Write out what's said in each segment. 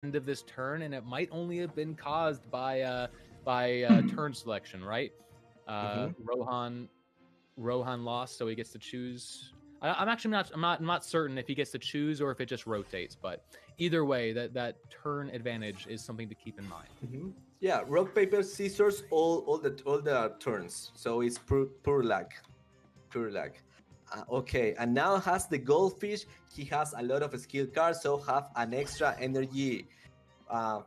end of this turn, and it might only have been caused by turn selection, right? Rohan lost, so he gets to choose. I'm not certain if he gets to choose or if it just rotates, but either way, that turn advantage is something to keep in mind. Yeah, rock paper scissors all the turns, so it's pure luck, pure luck. Okay, and now has the goldfish. He has a lot of skill cards, so have an extra energy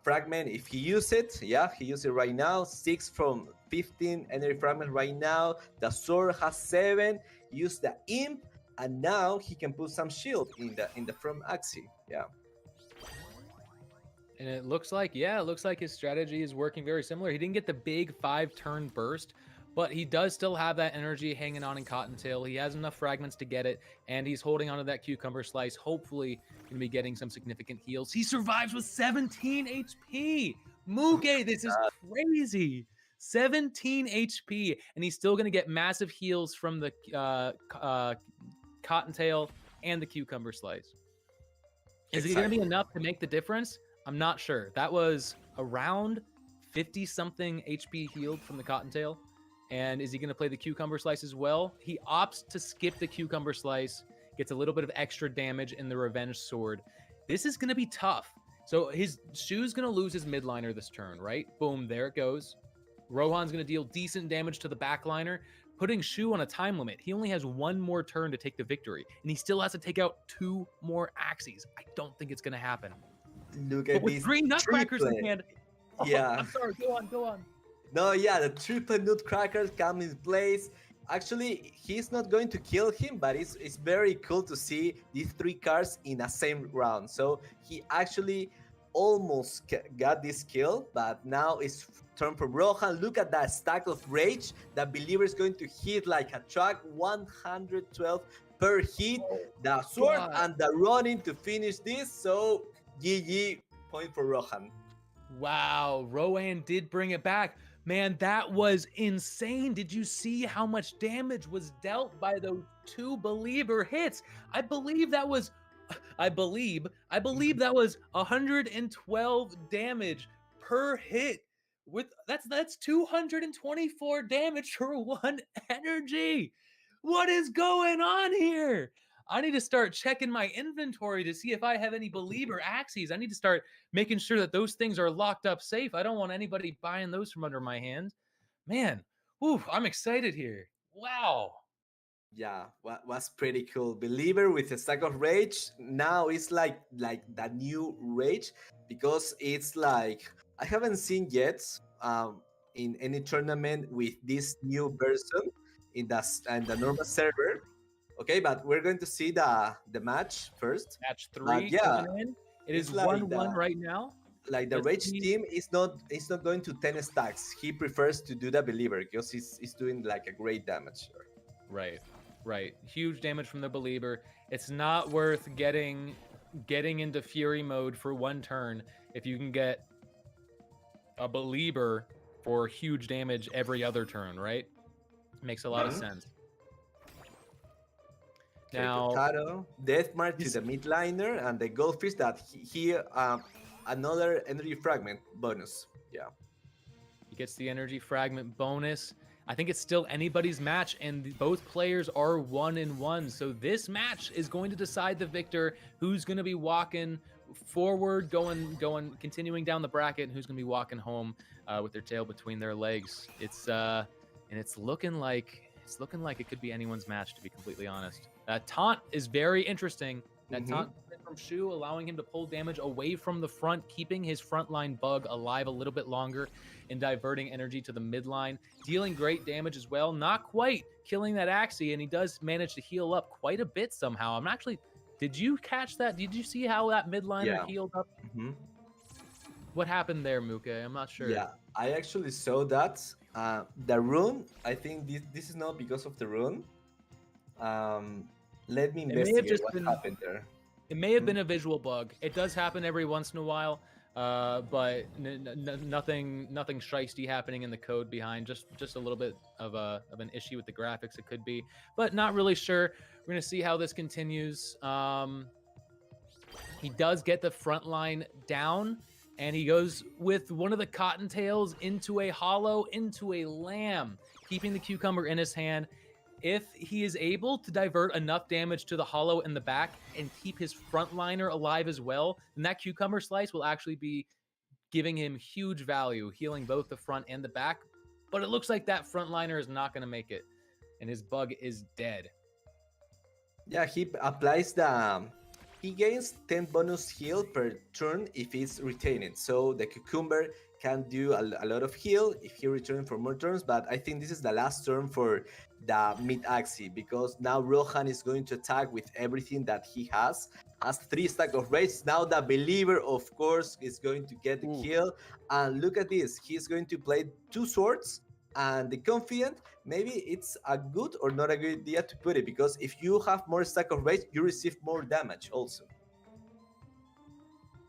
fragment if he use it. Yeah, he use it right now. 6 from 15 energy fragment right now. The sword has 7. Use the imp, and now he can put some shield in the from Axie. Yeah. And it looks like his strategy is working very similar. He didn't get the big 5-turn burst, but he does still have that energy hanging on in Cottontail. He has enough fragments to get it, and he's holding onto that cucumber slice. Hopefully, going to be getting some significant heals. He survives with 17 HP. Muge, this is crazy. 17 HP, and he's still going to get massive heals from the Cottontail and the cucumber slice. Is it going to be enough to make the difference? I'm not sure. That was around 50-something HP healed from the Cottontail. And is he going to play the Cucumber Slice as well? He opts to skip the Cucumber Slice, gets a little bit of extra damage in the Revenge Sword. This is going to be tough. So his Shu's going to lose his midliner this turn, right? Boom, there it goes. Rohan's going to deal decent damage to the backliner, putting Shu on a time limit. He only has one more turn to take the victory, and he still has to take out 2 more Axies. I don't think it's going to happen. Look at with 3 Nutcrackers in hand. Oh, yeah. I'm sorry. Go on. No, yeah, the triple Nutcrackers come in place. Actually, he's not going to kill him, but it's very cool to see these 3 cards in the same round. So he actually almost got this kill, but now it's turn from Rohan. Look at that stack of rage. The Believer is going to hit like a truck, 112 per hit. The sword and the Ronin to finish this. So GG, point for Rohan. Wow, Rohan did bring it back. Man, that was insane. Did you see how much damage was dealt by those 2 Believer hits? I believe that was 112 damage per hit. That's 224 damage for 1 energy. What is going on here? I need to start checking my inventory to see if I have any Believer Axies. I need to start making sure that those things are locked up safe. I don't want anybody buying those from under my hands. Man, I'm excited here. Wow. Yeah, was pretty cool. Believer with a stack of rage. Now it's like that new rage, because it's like I haven't seen yet in any tournament with this new version in the normal server. Okay, but we're going to see the match first. Match 3 coming in. It is 1-1 right now. Like the Rage team is not going to 10 stacks. He prefers to do the Believer because he's doing like a great damage. Right. Huge damage from the Believer. It's not worth getting into Fury mode for 1 turn if you can get a Believer for huge damage every other turn, right? Makes a lot of sense. Now, Death March to the midliner, and the Goldfish that he another energy fragment bonus. Yeah. He gets the energy fragment bonus. I think it's still anybody's match, and both players are 1-1. So this match is going to decide the victor, who's going to be walking forward, continuing down the bracket, and who's going to be walking home with their tail between their legs. It's looking like it could be anyone's match, to be completely honest. Taunt is very interesting. That taunt from Shu, allowing him to pull damage away from the front, keeping his frontline bug alive a little bit longer, and diverting energy to the midline, dealing great damage as well. Not quite killing that Axie, and he does manage to heal up quite a bit somehow. Did you catch that? Did you see how that midliner healed up? What happened there, Muke? I'm not sure. Yeah, I actually saw that. The rune, I think this is not because of the rune. Let me investigate what happened there. It may have been a visual bug. It does happen every once in a while, but nothing shiesty happening in the code behind. Just a little bit of an issue with the graphics. It could be, but not really sure. We're gonna see how this continues. He does get the front line down, and he goes with one of the cottontails into a hollow, into a lamb, keeping the cucumber in his hand. If he is able to divert enough damage to the hollow in the back and keep his frontliner alive as well, then that cucumber slice will actually be giving him huge value, healing both the front and the back. But it looks like that frontliner is not going to make it, and his bug is dead. Yeah, he applies the. He gains 10 bonus heal per turn if he's retaining. So the cucumber can do a lot of heal if he returns for more turns. But I think this is the last turn for the mid Axie, because now Rohan is going to attack with everything that he has. Has 3 stack of rage. Now the believer, of course, is going to get the kill. And look at this. He's going to play 2 swords. And the confident, maybe it's a good or not a good idea to put it, because if you have more stack of rage, you receive more damage also.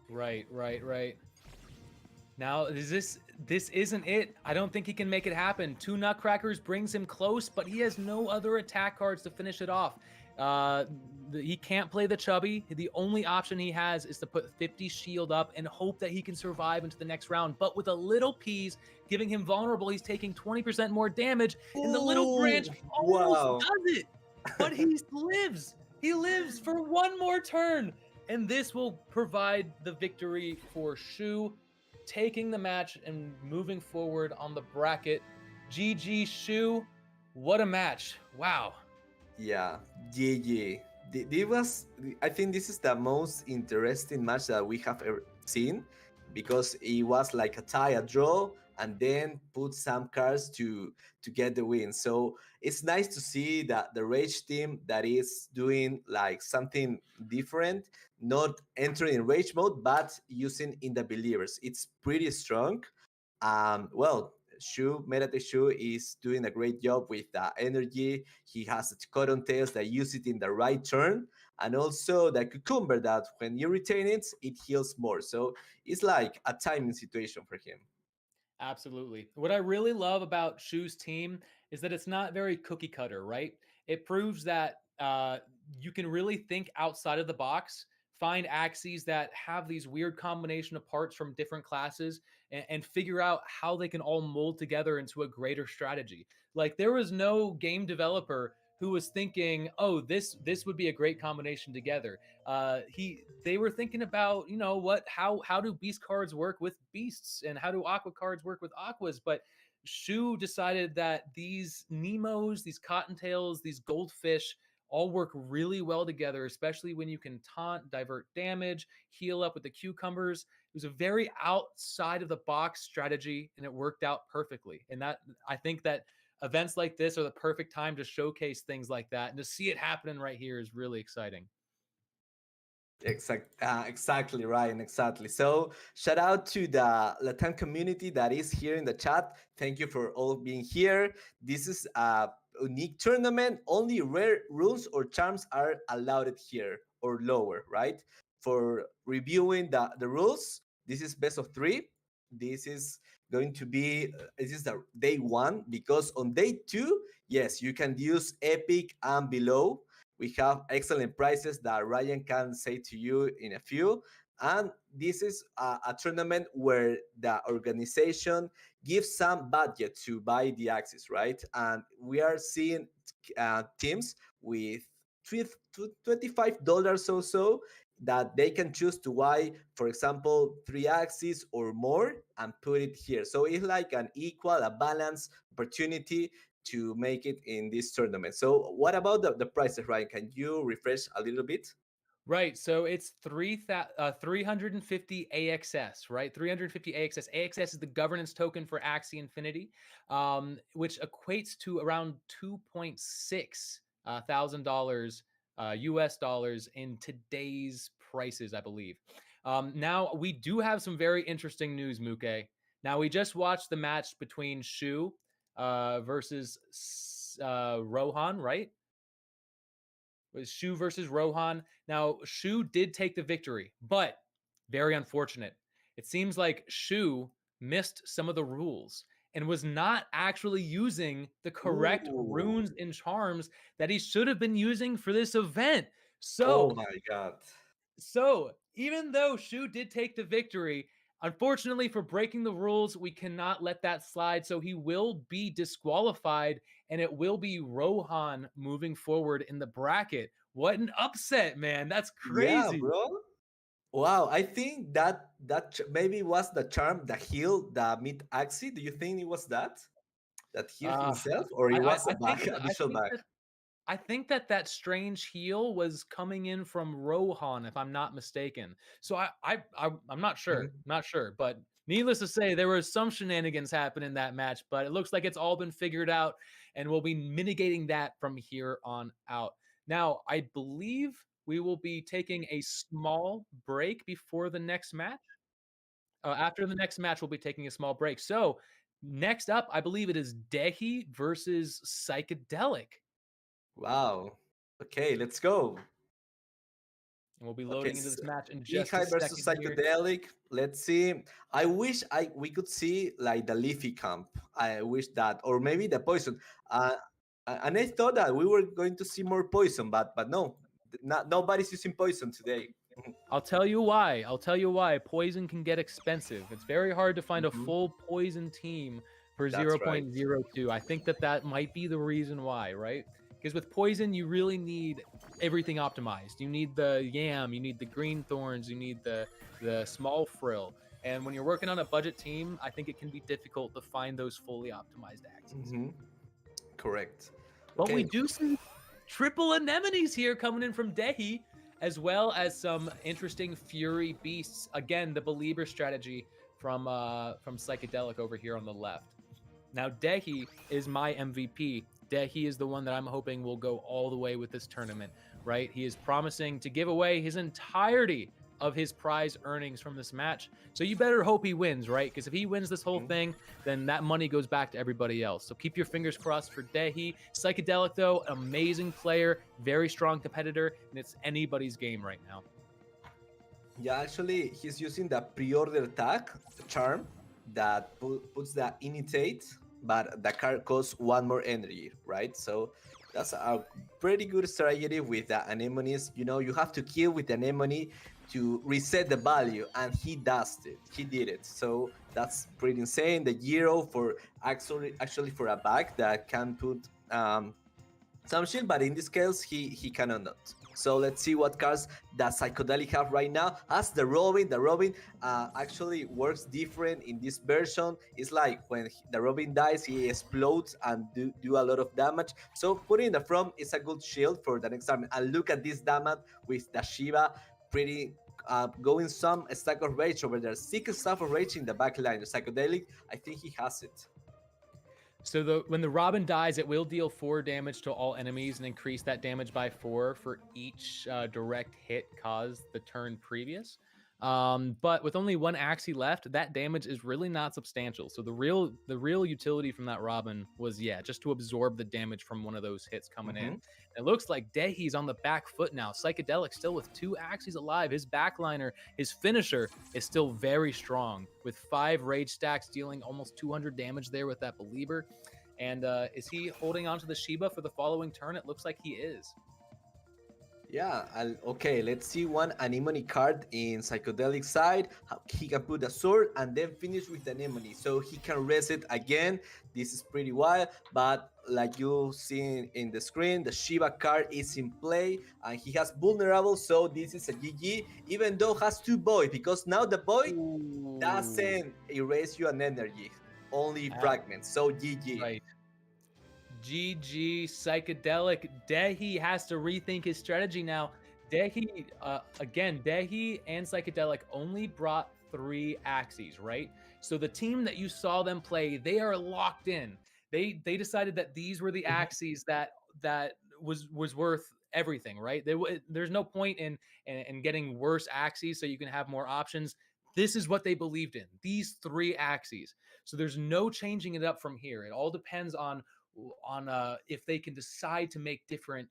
Right. Now, this isn't it. I don't think he can make it happen. 2 Nutcrackers brings him close, but he has no other attack cards to finish it off. He can't play the Chubby. The only option he has is to put 50 shield up and hope that he can survive into the next round. But with a little Peas giving him vulnerable, he's taking 20% more damage, and the little branch almost does it. But he lives. He lives for one more turn, and this will provide the victory for Shu, taking the match and moving forward on the bracket. GG Shu, what a match. Wow. Yeah, GG. I think this is the most interesting match that we have ever seen, because it was like a tie, a draw, and then put some cards to get the win. So it's nice to see that the Rage team that is doing like something different, not entering in Rage mode, but using in the Believers. It's pretty strong. Well, Meta Shu is doing a great job with the energy. He has the cotton tails that use it in the right turn, and also the cucumber that when you retain it, it heals more. So it's like a timing situation for him. Absolutely. What I really love about Shu's team is that it's not very cookie cutter, right? It proves that you can really think outside of the box, find Axies that have these weird combination of parts from different classes, and figure out how they can all mold together into a greater strategy. Like, there was no game developer who was thinking, oh, this would be a great combination together. They were thinking about, how do beast cards work with beasts, and how do aqua cards work with aquas. But Shu decided that these Nemos, these cottontails, these goldfish all work really well together, especially when you can taunt, divert damage, heal up with the cucumbers. It was a very outside of the box strategy, and it worked out perfectly. And that, I think that events like this are the perfect time to showcase things like that, and to see it happening right here is really exciting. Exactly, Ryan. Exactly. So, shout out to the Latin community that is here in the chat. Thank you for all being here. This is a unique tournament. Only rare rules or charms are allowed here, or lower, right? For reviewing the rules, this is best of 3. This is going to be this is the day 1, because on day 2, yes, you can use epic and below. We have excellent prices that Ryan can say to you in a few. And this is a tournament where the organization gives some budget to buy the Axis, right? And we are seeing teams with $25 or so that they can choose to buy, for example, 3 Axis or more, and put it here. So it's like an equal, a balanced opportunity to make it in this tournament. So what about the prices, Ryan? Can you refresh a little bit? Right. So it's 350 AXS, right? 350 AXS. AXS is the governance token for Axie Infinity, which equates to around $2.6 thousand dollars US dollars in today's prices, I believe. Now, we do have some very interesting news, Muke. Now, we just watched the match between Shu versus Rohan, right? Was Shu versus Rohan. Now, Shu did take the victory, but very unfortunate. It seems like Shu missed some of the rules and was not actually using the correct runes and charms that he should have been using for this event. Oh my God. So even though Shu did take the victory, unfortunately for breaking the rules, we cannot let that slide. So he will be disqualified, and it will be Rohan moving forward in the bracket. What an upset, man. That's Yeah, crazy. bro. Wow, I think maybe was the charm, the heal, the mid Axie. Do you think it was that heal Uh, himself, or it was a I think bug, I additional think bug? that I think that that strange heal was coming in from Rohan, if I'm not mistaken. So I'm not sure, Mhm. not sure. But needless to say, there was some shenanigans happen in that match. But it looks like it's all been figured out, and we'll be mitigating that from here on out. Now, I believe we will be taking a small break before the next match. After the next match, we'll be taking a small break. So next up, I believe it is Dehi versus Psychedelic. Wow. Okay, let's go. And we'll be Okay, loading into this match in just a High versus second here. psychedelic. Let's see. I wish we could see like the Leafy camp. I wish that, or maybe the poison. Uh, and I thought that we were going to see more poison, but no, nobody's using poison today. I'll tell you why. I'll tell you why. Poison can get expensive. It's very hard to find a Mhm. full poison team for That's right. 0.02. I think that that might be the reason why, right? Because with poison, you really need everything optimized. You need the yam, you need the green thorns, you need the small frill. And when you're working on a budget team, I think it can be difficult to find those fully optimized axes. Hmm. Correct. But we Okay. do see triple anemones here coming in from Dehi, as well as some interesting Fury Beasts. Again, the Belieber strategy from Psychedelic over here on the left. Now, Dehi is my MVP. Dehi is the one that I'm hoping will go all the way with this tournament, right? He is promising to give away his entirety of his prize earnings from this match. So you better hope he wins, right? Because if he wins this whole Mhm. thing, then that money goes back to everybody else. So keep your fingers crossed for Dehi. Psychedelic, though, amazing player, very strong competitor, and it's anybody's game right now. Yeah, actually, he's using the pre-order tag charm that puts the imitate, but the card costs one more energy, right? So that's a pretty good strategy with the anemones. You know, you have to kill with the anemone to reset the value, and he does it. He did it. So that's pretty insane. The zero for actually for a bag that can put some shield, but in this case, he cannot. So let's see what cards that Psychedelic have right now. As the Robin. The Robin actually works different in this version. It's like when the Robin dies, he explodes and do a lot of damage. So putting in the front is a good shield for the next army. And look at this damage with the Shiva, pretty going some stack of rage over there. 6 staff of rage in the back line. The Psychedelic, I think he has it. So when the Robin dies, it will deal 4 damage to all enemies and increase that damage by 4 for each direct hit caused the turn previous. But with only 1 Axie left, that damage is really not substantial. So the real utility from that Robin was, yeah, just to absorb the damage from one of those hits coming in. Mhm. It looks like Dehi's on the back foot now. Psychedelic still with 2 Axies alive. His backliner, his finisher, is still very strong with 5 rage stacks, dealing almost 200 damage there with that Belieber. And is he holding on to the Shiba for the following turn? It looks like he is. Yeah, okay, let's see one anemone card in psychedelic side. He can put a sword and then finish with anemone, so he can rest it again. This is pretty wild, but like you see in the screen, the Shiva card is in play and he has vulnerable, so this is a GG, even though has 2 void, because now the void Ooh. doesn't erase you an energy, only Ah, fragments, so GG. right. GG Psychedelic. Dehi has to rethink his strategy now. Dehi, again, Dehi and Psychedelic only brought 3 Axies, right? So the team that you saw them play, they are locked in. They decided that these were the Mhm. Axies that was worth everything, right? There's no point in getting worse Axies so you can have more options. This is what they believed in. These 3 Axies. So there's no changing it up from here. It all depends on if they can decide to make different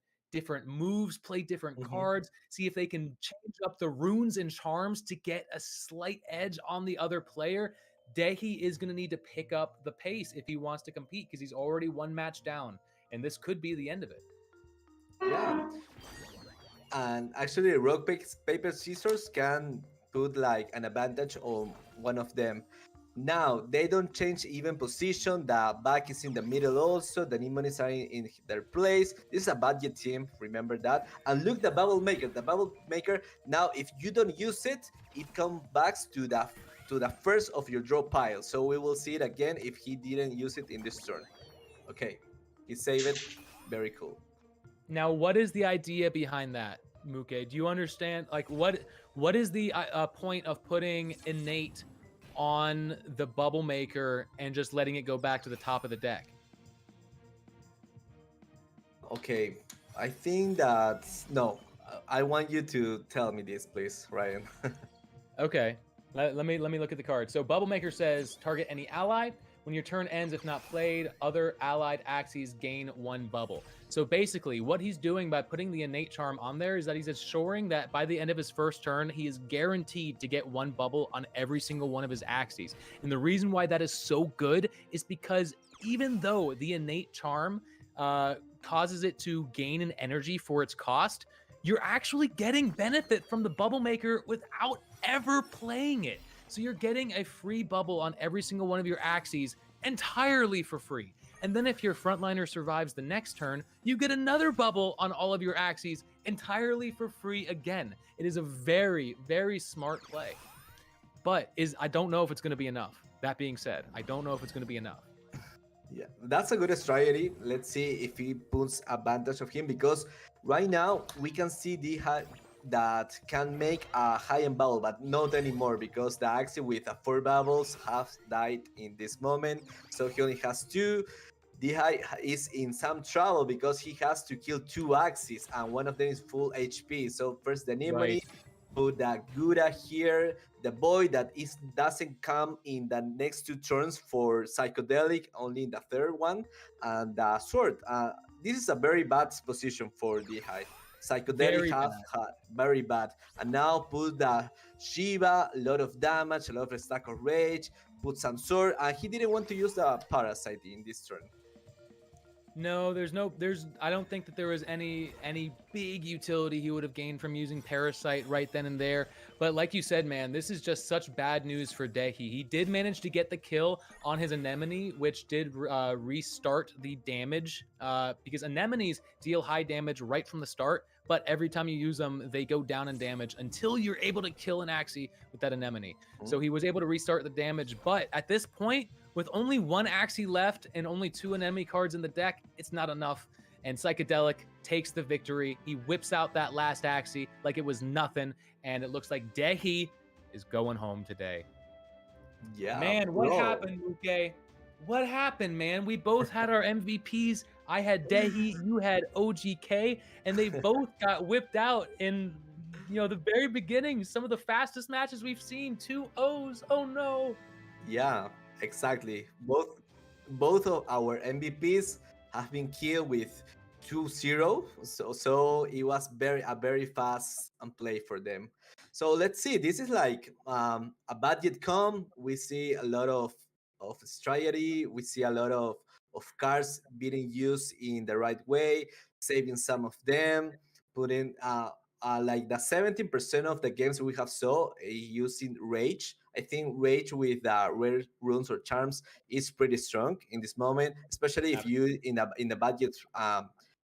moves, play different Mhm. cards, see if they can change up the runes and charms to get a slight edge on the other player. Dehi is going to need to pick up the pace if he wants to compete because he's already 1 match down, and this could be the end of it. Yeah. And actually, rock, paper, scissors can put like an advantage on one of them. Now they don't change even position. The back is in the middle also. The Nimonies are in their place. This is a budget team. Remember that. And look, the bubble maker. The bubble maker. Now, if you don't use it, it comes back to the first of your draw pile. So we will see it again if he didn't use it in this turn. Okay, he saved it. Very cool. Now, what is the idea behind that, Muke? Do you understand? Like, what is the point of putting innate on the bubble maker and just letting it go back to the top of the deck? Okay, I think that no. I want you to tell me this, please, Ryan. Okay, let me look at the card. So Bubble Maker says target any ally. When your turn ends, if not played, other allied Axies gain 1 bubble. So basically, what he's doing by putting the innate charm on there is that he's assuring that by the end of his first turn, he is guaranteed to get 1 bubble on every single one of his Axies. And the reason why that is so good is because even though the innate charm causes it to gain an energy for its cost, you're actually getting benefit from the Bubble Maker without ever playing it. So you're getting a free bubble on every single one of your Axies entirely for free. And then if your frontliner survives the next turn, you get another bubble on all of your Axies entirely for free again. It is a very, very smart play. But I don't know if it's going to be enough. That being said, I don't know if it's going to be enough. Yeah, that's a good strategy. Let's see if he puts advantage of him, because right now we can see the that can make a high-end bubble, but not anymore because the Axie with 4 bubbles have died in this moment. So he only has 2. Dihai is in some trouble because he has to kill 2 Axies and one of them is full HP. So first the Nimoni, put the Gura here, the boy that doesn't come in the next 2 turns for psychedelic, only in the third one, and the sword. This is a very bad position for Dihai. Psychedelic very bad. And now put the Shiva, a lot of damage, a lot of stack of rage, put some sword, and he didn't want to use the parasite in this turn. No, I don't think that there was any big utility he would have gained from using Parasite right then and there. But like you said, man, this is just such bad news for Dehi. He did manage to get the kill on his Anemone, which did restart the damage, because Anemones deal high damage right from the start, but every time you use them, they go down in damage until you're able to kill an Axie with that Anemone. So he was able to restart the damage, but at this point, with only 1 Axie left and only 2 enemy cards in the deck, it's not enough. And Psychedelic takes the victory. He whips out that last Axie like it was nothing. And it looks like Dehi is going home today. Yeah. Man, what happened, Luque? What happened, man? We both had our MVPs. I had Dehi, you had OGK, and they both got whipped out in, the very beginning. Some of the fastest matches we've seen. 2 O's. Oh no. Yeah. Exactly. Both of our MVPs have been killed with 2-0. So it was a very fast play for them. So let's see. This is like a budget com. We see a lot of strategy. We see a lot of cards being used in the right way, saving some of them, putting like the 17% of the games we have saw using rage. I think rage with rare runes or charms is pretty strong in this moment, especially if you in the budget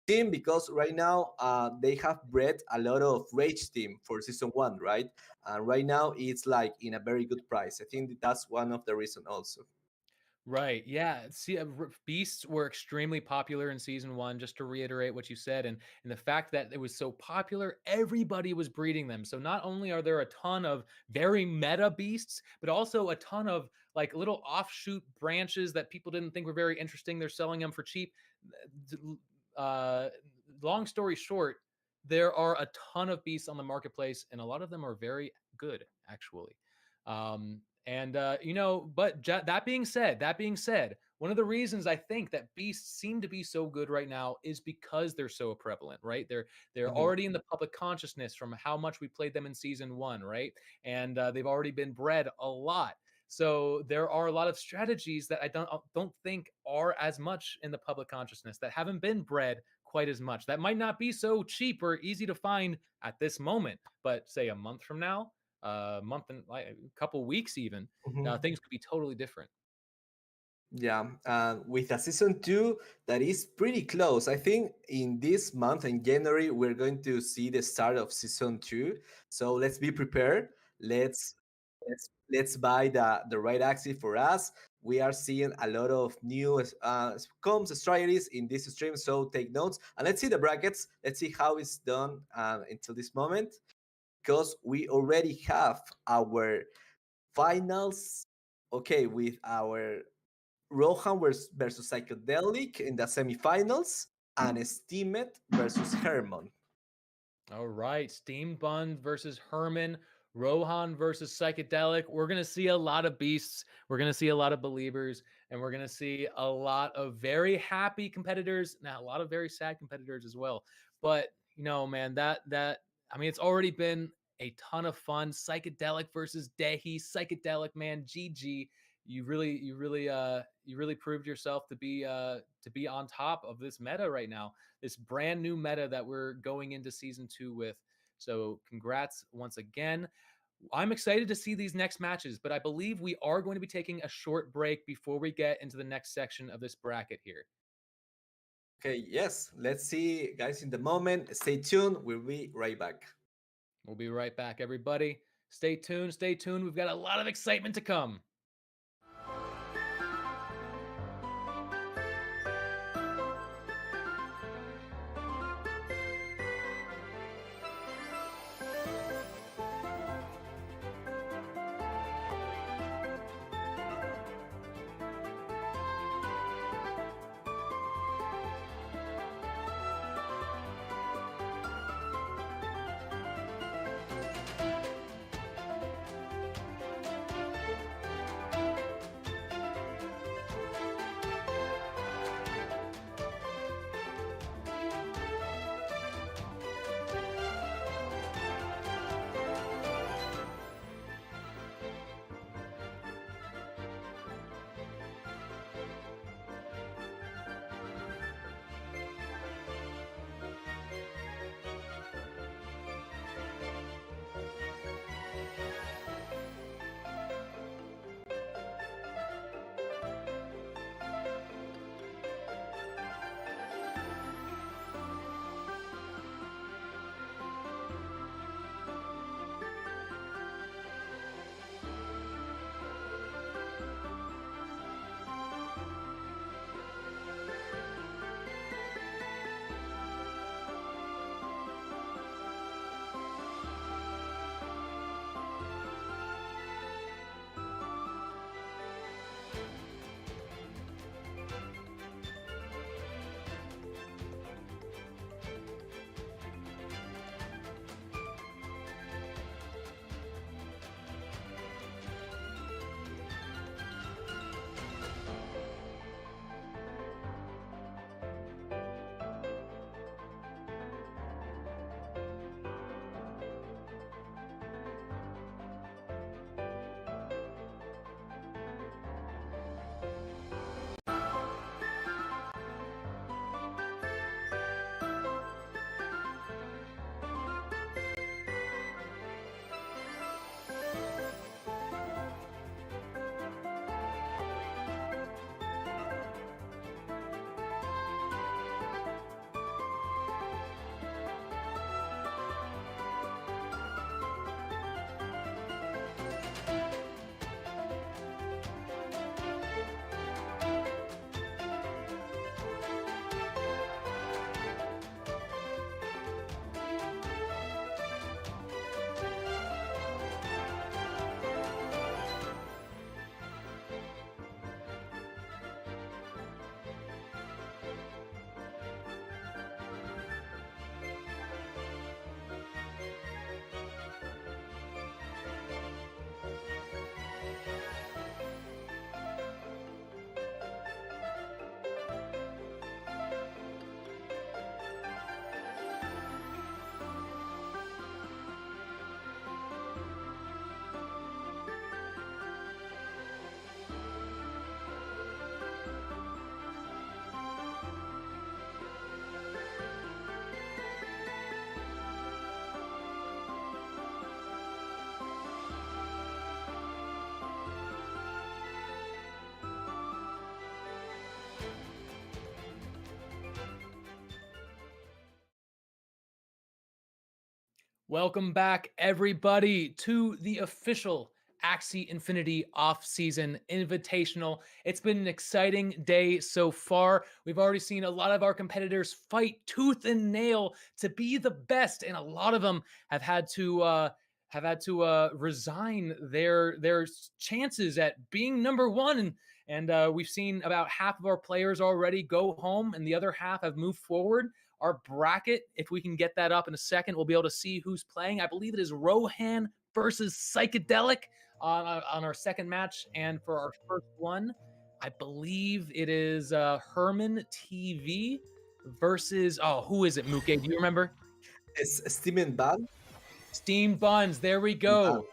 team, because right now they have bred a lot of rage team for season 1, right? And right now it's like in a very good price. I think that's one of the reasons also. Right. Yeah. See, beasts were extremely popular in season 1, just to reiterate what you said. And the fact that it was so popular, everybody was breeding them. So not only are there a ton of very meta beasts, but also a ton of like little offshoot branches that people didn't think were very interesting. They're selling them for cheap. Long story short, there are a ton of beasts on the marketplace, and a lot of them are very good, actually. But that being said, one of the reasons I think that beasts seem to be so good right now is because they're so prevalent, right? They're already in the public consciousness from how much we played them in season 1, right? And they've already been bred a lot. So there are a lot of strategies that I don't think are as much in the public consciousness, that haven't been bred quite as much. That might not be so cheap or easy to find at this moment, but say a month from now, a month and like a couple weeks even, Mhm. things could be totally different. Yeah, with a season two that is pretty close. I think in this month, in January, we're going to see the start of season two. So let's be prepared. Let's buy the right Axie for us. We are seeing a lot of new comms strategies in this stream, so take notes and let's see the brackets. Let's see how it's done until this moment, because we already have our finals. Okay, with our Rohan versus Psychedelic in the semifinals, and Steamed versus Hermon. All right, Steam Bun versus Herman, Rohan versus Psychedelic. We're gonna see a lot of beasts. We're gonna see a lot of believers, and we're gonna see a lot of very happy competitors. Now, a lot of very sad competitors as well. But you know, man, that I mean, it's already been a ton of fun. Psychedelic versus Dehi. Psychedelic, man, GG. You really proved yourself to be on top of this meta right now, this brand new meta that we're going into season 2 with. So congrats once again. I'm excited to see these next matches, but I believe we are going to be taking a short break before we get into the next section of this bracket here. Okay, yes, let's see, guys, in the moment. Stay tuned. We'll be right back. We'll be right back, everybody. Stay tuned. Stay tuned. We've got a lot of excitement to come. Welcome back, everybody, to the official Axie Infinity off-season invitational. It's been an exciting day so far. We've already seen a lot of our competitors fight tooth and nail to be the best, and a lot of them have had to resign their chances at being number one. And we've seen about half of our players already go home, and the other half have moved forward. Our bracket, if we can get that up in a second, we'll be able to see who's playing. I believe it is Rohan versus Psychedelic on our second match. And for our first one, I believe it is Herman TV versus, oh, who is it, Muke? Do you remember? It's Steam Bad. Steam Buns. There we go.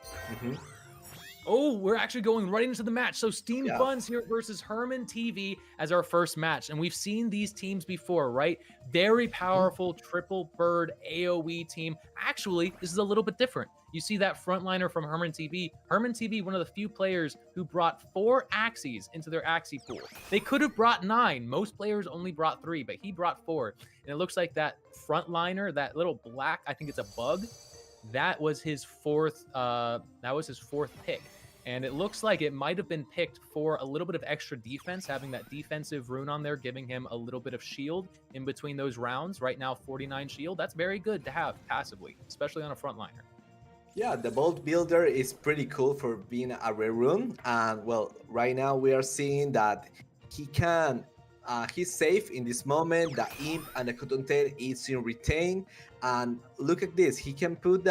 Oh, we're actually going right into the match. So Steam Buns here versus Herman TV as our first match. And we've seen these teams before, right? Very powerful triple bird AoE team. Actually, this is a little bit different. You see that frontliner from Herman TV. Herman TV, one of the few players who brought 4 Axies into their Axie pool. They could have brought 9. Most players only brought 3, but he brought 4. And it looks like that frontliner, that little black, I think it's a bug, that was his fourth pick. And it looks like it might have been picked for a little bit of extra defense, having that defensive rune on there, giving him a little bit of shield in between those rounds. Right now, 49 shield. That's very good to have passively, especially on a frontliner. Yeah, the Bolt Builder is pretty cool for being a rare rune. And well, right now we are seeing that he can, he's safe in this moment. The Imp and the Cotton Tail is in retain. And look at this, he can put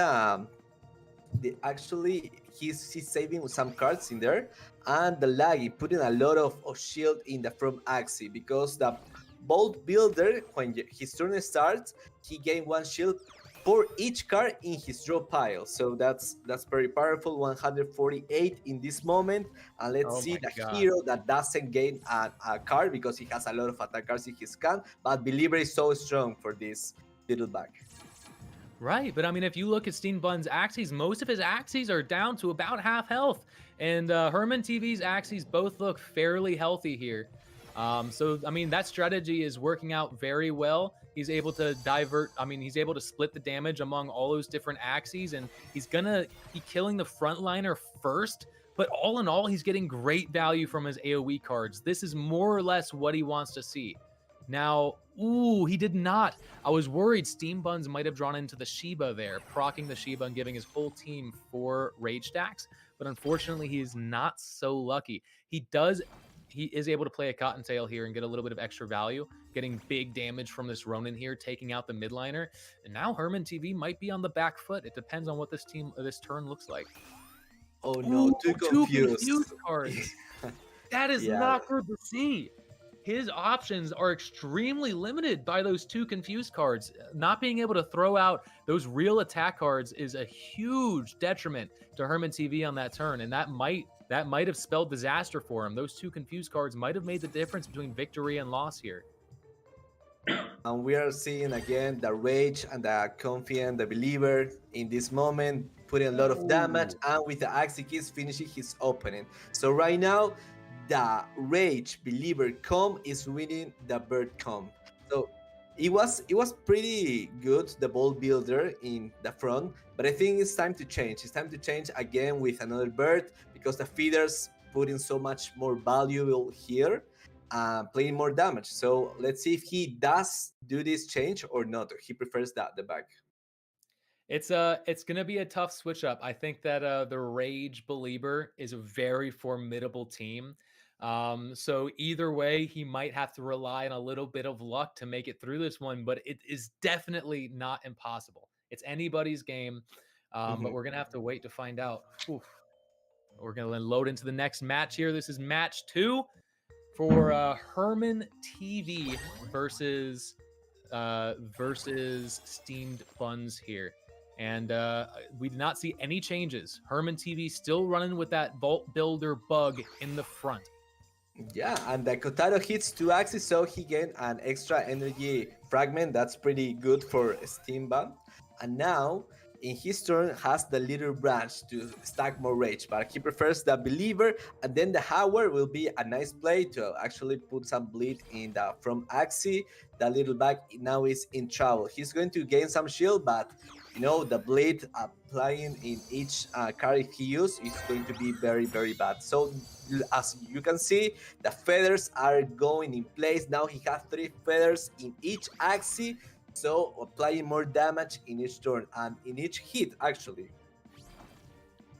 actually he's saving some cards in there, and the Laggy putting a lot of shield in the from Axie, because the Bolt Builder, when his turn starts, he gain 1 shield for each card in his draw pile. So that's very powerful. 148 in this moment. And let's see the hero that doesn't gain a card because he has a lot of attack cards in his hand, but Believer is so strong for this little bag. Right, but I mean, if you look at Steam Bun's Axies, most of his Axies are down to about half health, and Herman TV's Axies both look fairly healthy here. So, I mean, that strategy is working out very well. He's able to he's able to split the damage among all those different Axies, and he's gonna be killing the frontliner first, but all in all, he's getting great value from his AoE cards. This is more or less what he wants to see. Now, ooh, he did not. I was worried Steam Buns might have drawn into the Shiba there, proccing the Shiba and giving his whole team 4 rage stacks, but unfortunately he is not so lucky. He is able to play a Cottontail here and get a little bit of extra value, getting big damage from this Ronin here, taking out the midliner. And now Herman TV might be on the back foot. It depends on what this turn looks like. Oh no, ooh, too confused. Cards. That is not good to see. His options are extremely limited by those 2 confused cards. Not being able to throw out those real attack cards is a huge detriment to Herman TV on that turn, and that might have spelled disaster for him. Those 2 confused cards might have made the difference between victory and loss here. And we are seeing again the Rage and the Confident, the Believer in this moment, putting a lot of damage, and with the Axie keys finishing his opponent. So right now, the Rage Believer comp is winning the Bird comp. So it was pretty good, the Bolt Builder in the front, but I think it's time to change. It's time to change again with another Bird, because the feeders putting so much more valuable here, playing more damage. So let's see if he does do this change or not. Or he prefers the back. It's gonna be a tough switch up. I think that the Rage Believer is a very formidable team. So either way, he might have to rely on a little bit of luck to make it through this one, but it is definitely not impossible. It's anybody's game, but we're gonna have to wait to find out. Oof. We're gonna load into the next match here. This is match 2 for Herman TV versus Steamed Buns here. And we did not see any changes. Herman TV still running with that Bolt Builder bug in the front. Yeah, and the Kotaro hits 2 Axies, so he gained an extra energy fragment. That's pretty good for Steam Bun. And now, in his turn, has the Little Branch to stack more rage, but he prefers the Believer, and then the Howard will be a nice play to actually put some bleed in the from Axie. The little bag now is in trouble. He's going to gain some shield, but the bleed applying in each card he uses is going to be very, very bad. So as you can see, the feathers are going in place. Now he has 3 feathers in each Axie, so applying more damage in each turn and in each hit, actually.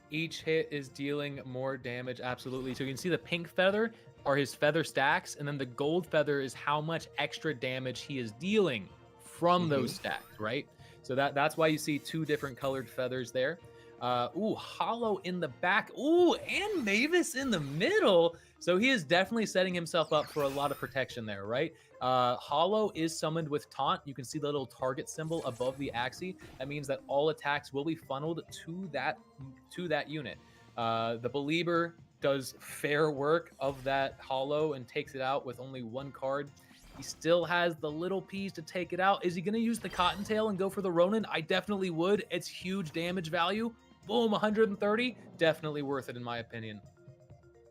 Each hit is dealing more damage, absolutely. So you can see the pink feather are his feather stacks, and then the gold feather is how much extra damage he is dealing from those stacks, right? So that's why you see 2 different colored feathers there. Ooh, Hollow in the back. Ooh, and Mavis in the middle. So he is definitely setting himself up for a lot of protection there, right? Hollow is summoned with Taunt. You can see the little target symbol above the Axie. That means that all attacks will be funneled to that unit. The Believer does fair work of that Hollow and takes it out with only 1 card. He still has the little piece to take it out. Is he going to use the Cottontail and go for the Ronin? I definitely would. It's huge damage value. Boom, 130. Definitely worth it in my opinion.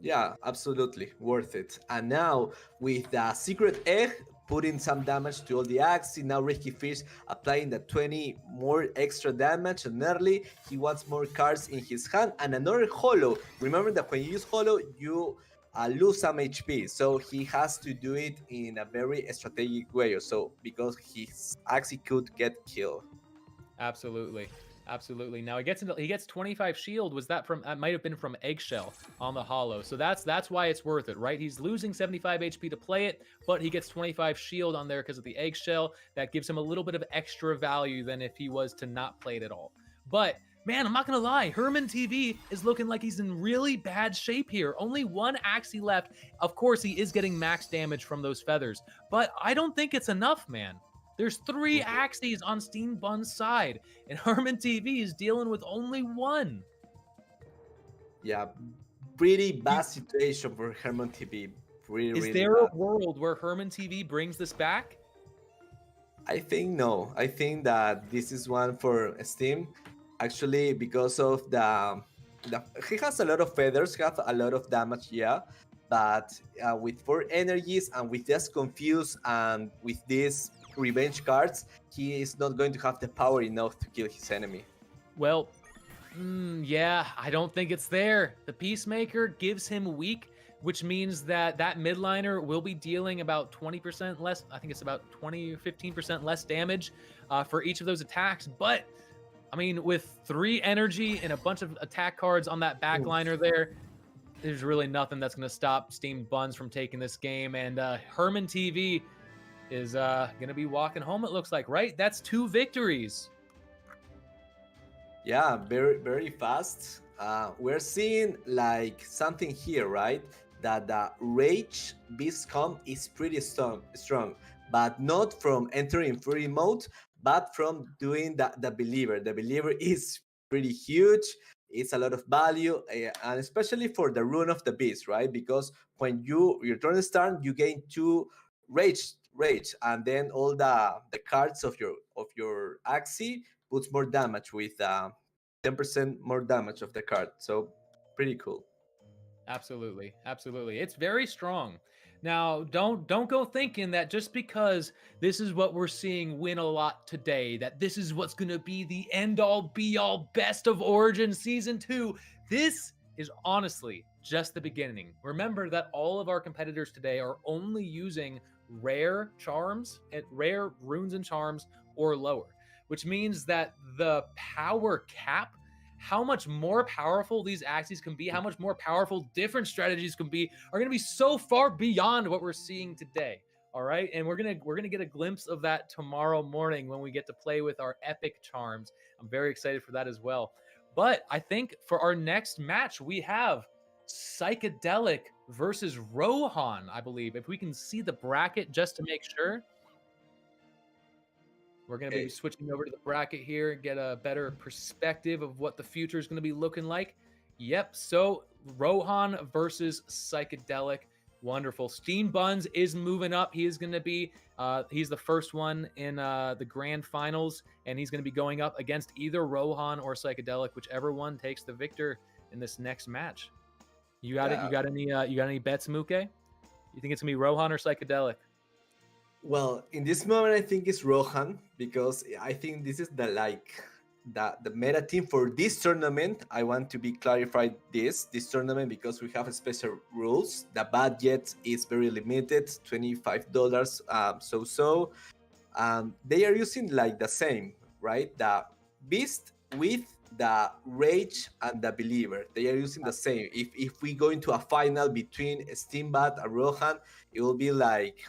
Yeah, absolutely worth it. And now with the Secret Egg putting some damage to all the Axie, now Risky Fish applying the 20 more extra damage, and early he wants more cards in his hand and another Hollow. Remember that when you use Hollow, you lose some HP, so he has to do it in a very strategic way, so because his Axie could get killed. Absolutely. Absolutely. Now he gets 25 shield. Was that from? That might have been from Eggshell on the Hollow. So that's why it's worth it, right? He's losing 75 HP to play it, but he gets 25 shield on there because of the Eggshell. That gives him a little bit of extra value than if he was to not play it at all. But man, I'm not gonna lie, Herman TV is looking like he's in really bad shape here. Only 1 Axie left. Of course, he is getting max damage from those feathers, but I don't think it's enough, man. There's 3 Axies on Steam Bun's side, and Herman TV is dealing with only 1. Yeah, pretty bad situation for Herman TV. Is there a world where Herman TV brings this back? I think no. I think that this is one for Steam. Actually, because of the he has a lot of feathers, have a lot of damage, yeah. But with 4 energies and with just confused and with these revenge cards, he is not going to have the power enough to kill his enemy. Well, yeah, I don't think it's there. The Peacemaker gives him weak, which means that midliner will be dealing about 20% less. I think it's about 20 or 15% less damage for each of those attacks. But I mean, with 3 energy and a bunch of attack cards on that backliner there's really nothing that's going to stop Steam Buns from taking this game. And Herman TV is going to be walking home, it looks like, right? That's 2 victories. Yeah, very, very fast. We're seeing like something here, right? That the Rage Beast Comp is pretty strong, but not from entering free mode, but from doing the Believer. The Believer is pretty huge. It's a lot of value, and especially for the Rune of the Beast, right? Because when your turn starts, you gain 2 rage, and then all the cards of your Axie puts more damage with 10% more damage of the card. So pretty cool. Absolutely, absolutely. It's very strong. Now, don't go thinking that just because this is what we're seeing win a lot today, that this is what's going to be the end all be all best of Origin Season 2. This is honestly just the beginning. Remember that all of our competitors today are only using rare charms and rare runes and charms or lower, which means that the power cap, how much more powerful these Axies can be, how much more powerful different strategies can be, are going to be so far beyond what we're seeing today. All right, and we're gonna get a glimpse of that tomorrow morning when we get to play with our epic charms. I'm very excited for that as well. But I think for our next match we have Psychedelic versus Rohan, I believe. If we can see the bracket just to make sure. We're going to be switching over to the bracket here and get a better perspective of what the future is going to be looking like. Yep, so Rohan versus Psychedelic. Wonderful. Steam Buns is moving up. He is going to be, he's the first one in the grand finals, and he's going to be going up against either Rohan or Psychedelic, whichever one takes the victor in this next match. You got it? You got any bets, Muke? You think it's going to be Rohan or Psychedelic? Well, in this moment, I think it's Rohan, because I think this is the the meta team for this tournament. I want to be clarified this tournament because we have special rules. The budget is very limited, $25. They are using like the same, right? The Beast with the Rage and the Believer. They are using the same. If we go into a final between Steambat and Rohan, it will be like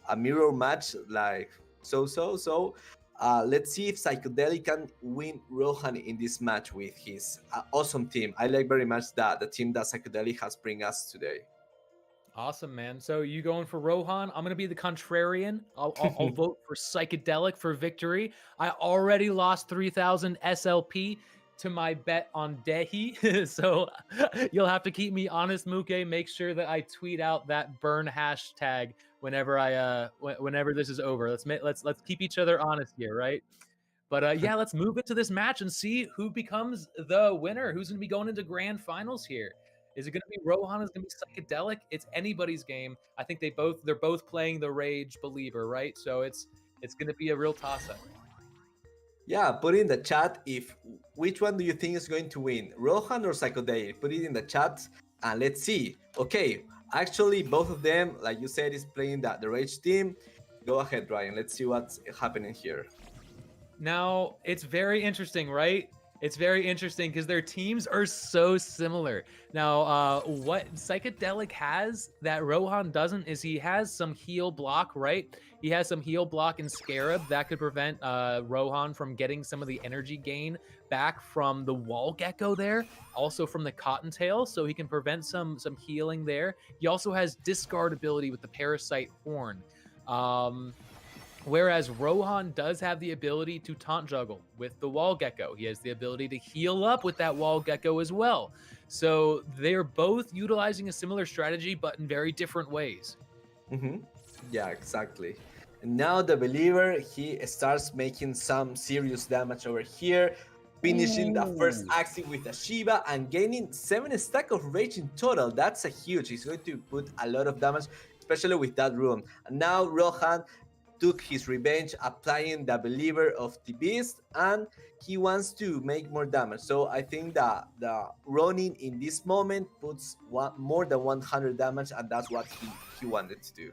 a mirror match, like let's see if Psychedelic can win Rohan in this match with his awesome team. I like very much the team that Psychedelic has bring us today. Awesome, man. So you going for Rohan? I'm gonna be the contrarian. I'll vote for Psychedelic for victory. I already lost 3,000 SLP to my bet on Dehi, so you'll have to keep me honest, Muke. Make sure that I tweet out that burn hashtag whenever whenever this is over. Let's keep each other honest here, right? But yeah, let's move into this match and see who becomes the winner. Who's going to be going into grand finals here? Is it going to be Rohan? Is it going to be Psychedelic? It's anybody's game. I think they're both playing the Rage Believer, right? So it's going to be a real toss up. Yeah, put in the chat if which one do you think is going to win, Rohan or Psychedelic? Put it in the chat and let's see. Okay, actually both of them, like you said, is playing the Rage team. Go ahead, Ryan. Let's see what's happening here. Now, it's very interesting, right? It's very interesting because their teams are so similar. Now, what Psychedelic has that Rohan doesn't is he has some heal block, right? He has some heal block in Scarab that could prevent Rohan from getting some of the energy gain back from the Wall Gecko there, also from the Cottontail, so he can prevent some healing there. He also has discard ability with the Parasite Horn. Whereas Rohan does have the ability to taunt juggle with the Wall Gecko. He has the ability to heal up with that Wall Gecko as well. So they're both utilizing a similar strategy, but in very different ways. Mm-hmm. Yeah, exactly. And now the Believer, he starts making some serious damage over here, finishing the first Axie with a Shiva and gaining 7 stack of Rage in total. That's a huge. He's going to put a lot of damage, especially with that rune. And now Rohan took his revenge, applying the Believer of the Beast, and he wants to make more damage. So I think that the Ronin in this moment puts more than 100 damage, and that's what he wanted to do.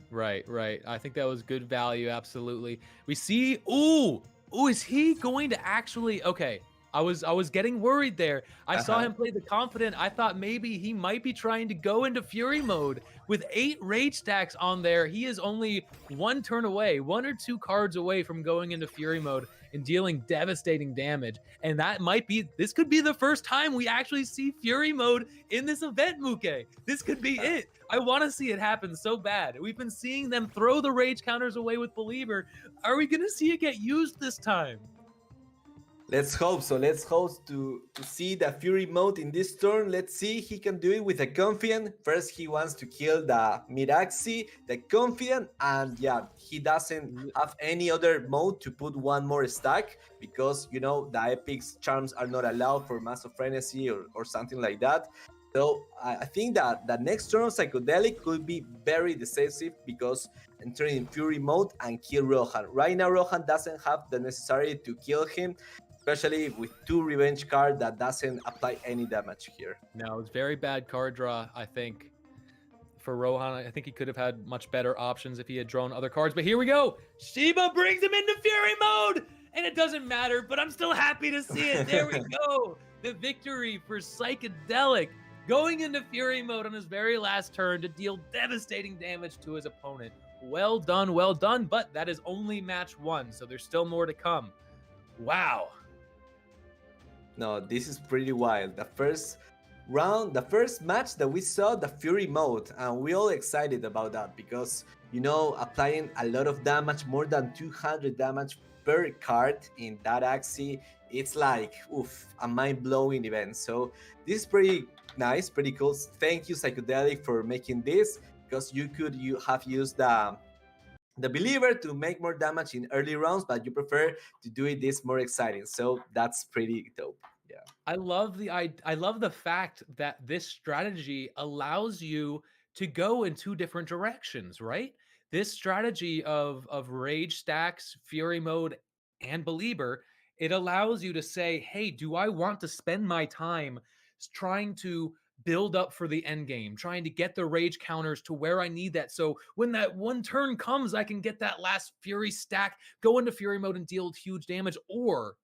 Right. I think that was good value, absolutely. We see, ooh, is he going to actually, okay, I was getting worried there. I saw him play the Confident. I thought maybe he might be trying to go into Fury mode. With 8 Rage stacks on there, he is only 1 turn away, 1 or 2 cards away from going into Fury mode and dealing devastating damage. And this could be the first time we actually see Fury mode in this event, Muke. This could be it. I want to see it happen so bad. We've been seeing them throw the Rage counters away with Believer. Are we going to see it get used this time? Let's hope so. Let's hope to see the Fury mode in this turn. Let's see he can do it with a Confident. First, he wants to kill the Miraxi, the Confident, and yeah, he doesn't have any other mode to put 1 more stack because, you know, the Epic's charms are not allowed for Mass of Frenzy or something like that. So I think that the next turn of Psychedelic could be very decisive because entering in Fury mode and kill Rohan. Right now, Rohan doesn't have the necessary to kill him, especially with 2 revenge cards that doesn't apply any damage here. No, it's very bad card draw, I think. For Rohan, I think he could have had much better options if he had drawn other cards. But here we go. Shiba brings him into Fury mode. And it doesn't matter, but I'm still happy to see it. There we go. The victory for Psychedelic. Going into Fury mode on his very last turn to deal devastating damage to his opponent. Well done, well done. But that is only match 1, so there's still more to come. Wow. No, this is pretty wild. The first round, the first match that we saw, the Fury mode, and we all excited about that because, you know, applying a lot of damage, more than 200 damage per card in that Axie, it's like, oof, a mind-blowing event. So this is pretty nice, pretty cool. Thank you, Psychedelic, for making this, because you have used the Believer to make more damage in early rounds, but you prefer to do it this more exciting. So that's pretty dope. Yeah. I love the fact that this strategy allows you to go in 2 different directions, right? This strategy of Rage stacks, Fury mode, and Belieber, it allows you to say, hey, do I want to spend my time trying to build up for the end game, trying to get the rage counters to where I need that. So when that one turn comes, I can get that last Fury stack, go into Fury mode and deal huge damage. Or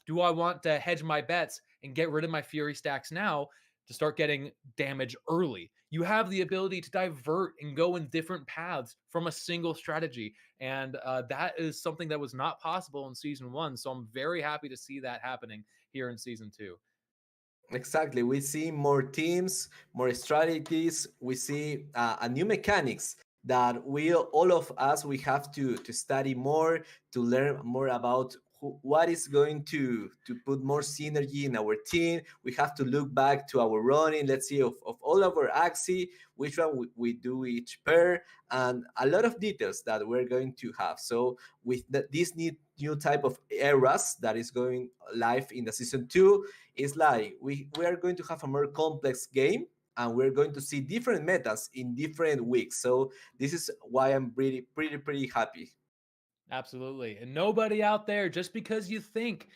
do I want to hedge my bets and get rid of my Fury stacks now to start getting damage early? You have the ability to divert and go in different paths from a single strategy. And that is something that was not possible in season one. So I'm very happy to see that happening here in season two. Exactly. We see more teams, more strategies. We see a new mechanics that we all of us we have to study more to learn more about what is going to put more synergy in our team. We have to look back to our running. Let's see of all of our Axie, which one we do each pair, and a lot of details that we're going to have. So with this new type of eras that is going live in the season 2, it's like we are going to have a more complex game, and we're going to see different metas in different weeks. So this is why I'm pretty happy. Absolutely. And nobody out there, just because you think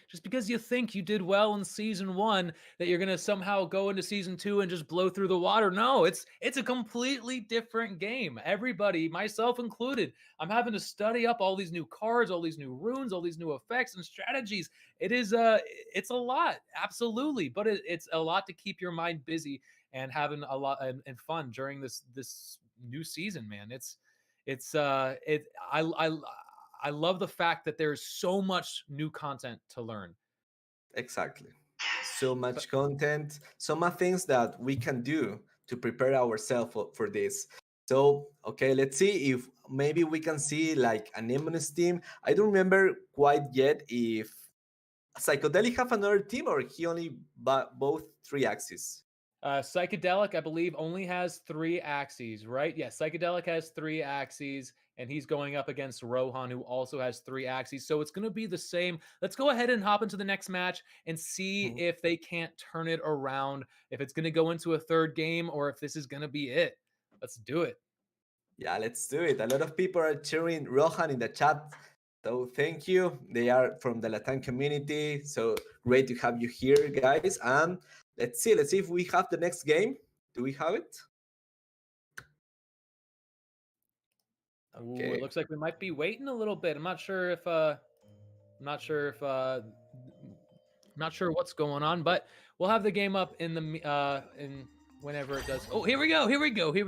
you did well in season one, that you're gonna somehow go into season two and just blow through the water. No, it's a completely different game. Everybody, myself included, I'm having to study up all these new cards, all these new runes, all these new effects and strategies. It's a lot, absolutely, but it's a lot to keep your mind busy and having a lot and fun during this new season, man. I love the fact that there's so much new content to learn. Exactly. So much content, so much things that we can do to prepare ourselves for this. So, okay, let's see if maybe we can see like an Eminence team. I don't remember quite yet if Psychedelic have another team or he only both 3 axes. Psychedelic, I believe, only has 3 Axies, right? Yeah, Psychedelic has 3 Axies, and he's going up against Rohan, who also has 3 Axies. So it's going to be the same. Let's go ahead and hop into the next match and see if they can't turn it around, if it's going to go into a third game, or if this is going to be it. Let's do it. Yeah, let's do it. A lot of people are cheering Rohan in the chat. So thank you. They are from the Latin community. So great to have you here, guys. And let's see if we have the next game. Do we have it? Okay. Ooh, it looks like we might be waiting a little bit. I'm not sure if not sure what's going on, but we'll have the game up in whenever it does. Oh, here we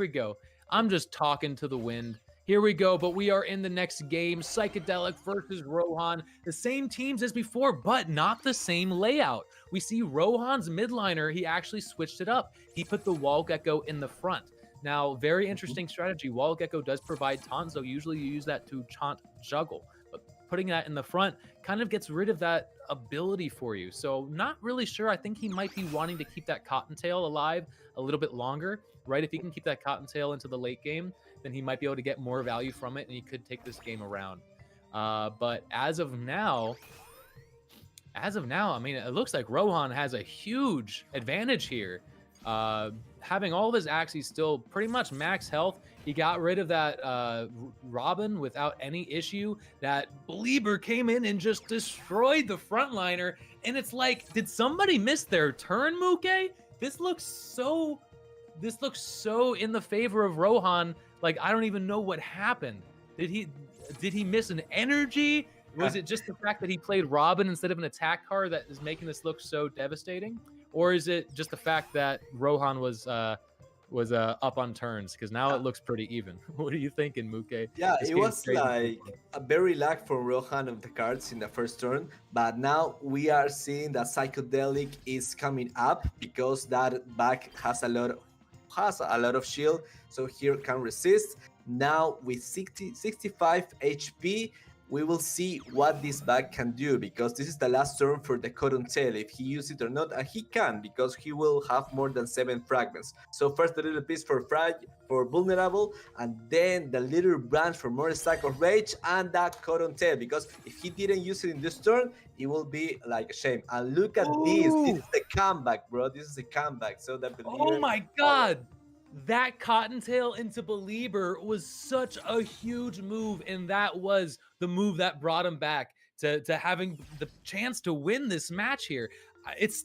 go. I'm just talking to the wind. Here we go, but we are in the next game. Psychedelic versus Rohan. The same teams as before, but not the same layout. We see Rohan's midliner, he actually switched it up. He put the Wall Gecko in the front. Now, very interesting strategy. Wall Gecko does provide taunt, so usually you use that to taunt juggle. But putting that in the front kind of gets rid of that ability for you. So not really sure. I think he might be wanting to keep that Cottontail alive a little bit longer, right? If he can keep that Cottontail into the late game, then he might be able to get more value from it, and he could take this game around. But as of now, I mean, it looks like Rohan has a huge advantage here. Having all of his Axies still pretty much max health. He got rid of that Robin without any issue. That Belieber came in and just destroyed the frontliner. And it's like, did somebody miss their turn, Muke? This looks so in the favor of Rohan. Like, I don't even know what happened. Did he miss an energy? Was it just the fact that he played Robin instead of an attack card that is making this look so devastating? Or is it just the fact that Rohan was up on turns? Because now it looks pretty even. What are you thinking, Muke? Yeah, it was like a very lag from Rohan of the cards in the first turn, but now we are seeing that Psychedelic is coming up because that back has a lot of shield, so here can resist. Now with 65 HP, we will see what this bag can do, because this is the last turn for the Cottontail, if he uses it or not, and he can, because he will have more than 7 fragments. So first the little piece for vulnerable, and then the little branch for more stack of rage, and that Cottontail, because if he didn't use it in this turn, it will be like a shame. And look at this is the comeback, bro. This is a comeback. So that oh my god, that Cottontail into Belieber was such a huge move, and that was the move that brought him back. to having the chance to win this match here. It's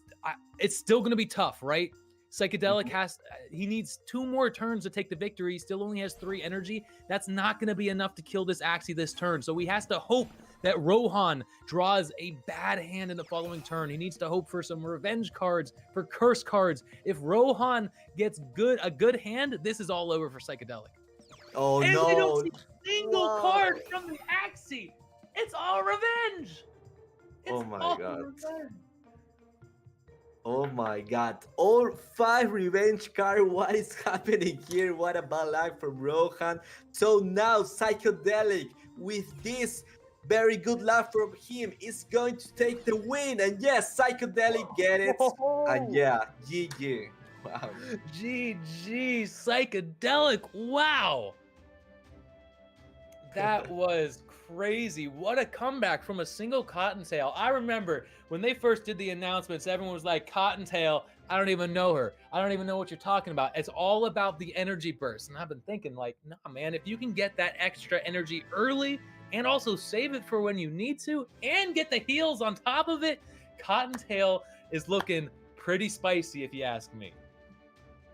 still going to be tough, right? Psychedelic he needs 2 more turns to take the victory. He still only has 3 energy. That's not going to be enough to kill this Axie this turn. So he has to hope that Rohan draws a bad hand in the following turn. He needs to hope for some revenge cards, for curse cards. If Rohan gets a good hand, this is all over for Psychedelic. Oh And we don't no! see a single card from the Axie. It's all revenge. It's Oh my all god! revenge. Oh my god! All 5 revenge cards. What is happening here? What a bad luck from Rohan. So now Psychedelic, with this very good luck from him, is going to take the win. And yes, Psychedelic get it. And yeah, GG. Wow. GG, Psychedelic. Wow. That was crazy. What a comeback from a single Cottontail. I remember when they first did the announcements, everyone was like, Cottontail, I don't even know her. I don't even know what you're talking about. It's all about the energy burst. And I've been thinking, like, nah, man, if you can get that extra energy early and also save it for when you need to and get the heals on top of it, Cottontail is looking pretty spicy, if you ask me.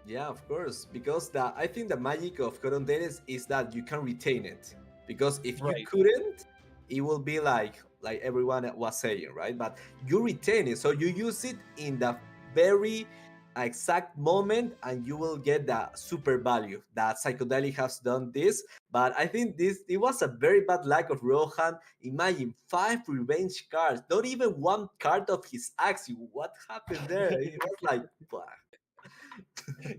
Yeah, of course. Because I think the magic of Cottontails is that you can retain it. Because if you couldn't, it will be like everyone was saying, right? But you retain it, so you use it in the very exact moment, and you will get the super value that Psychedelic has done this. But I think it was a very bad luck of Rohan. Imagine 5 revenge cards, not even 1 card of his Axie. What happened there? It was like,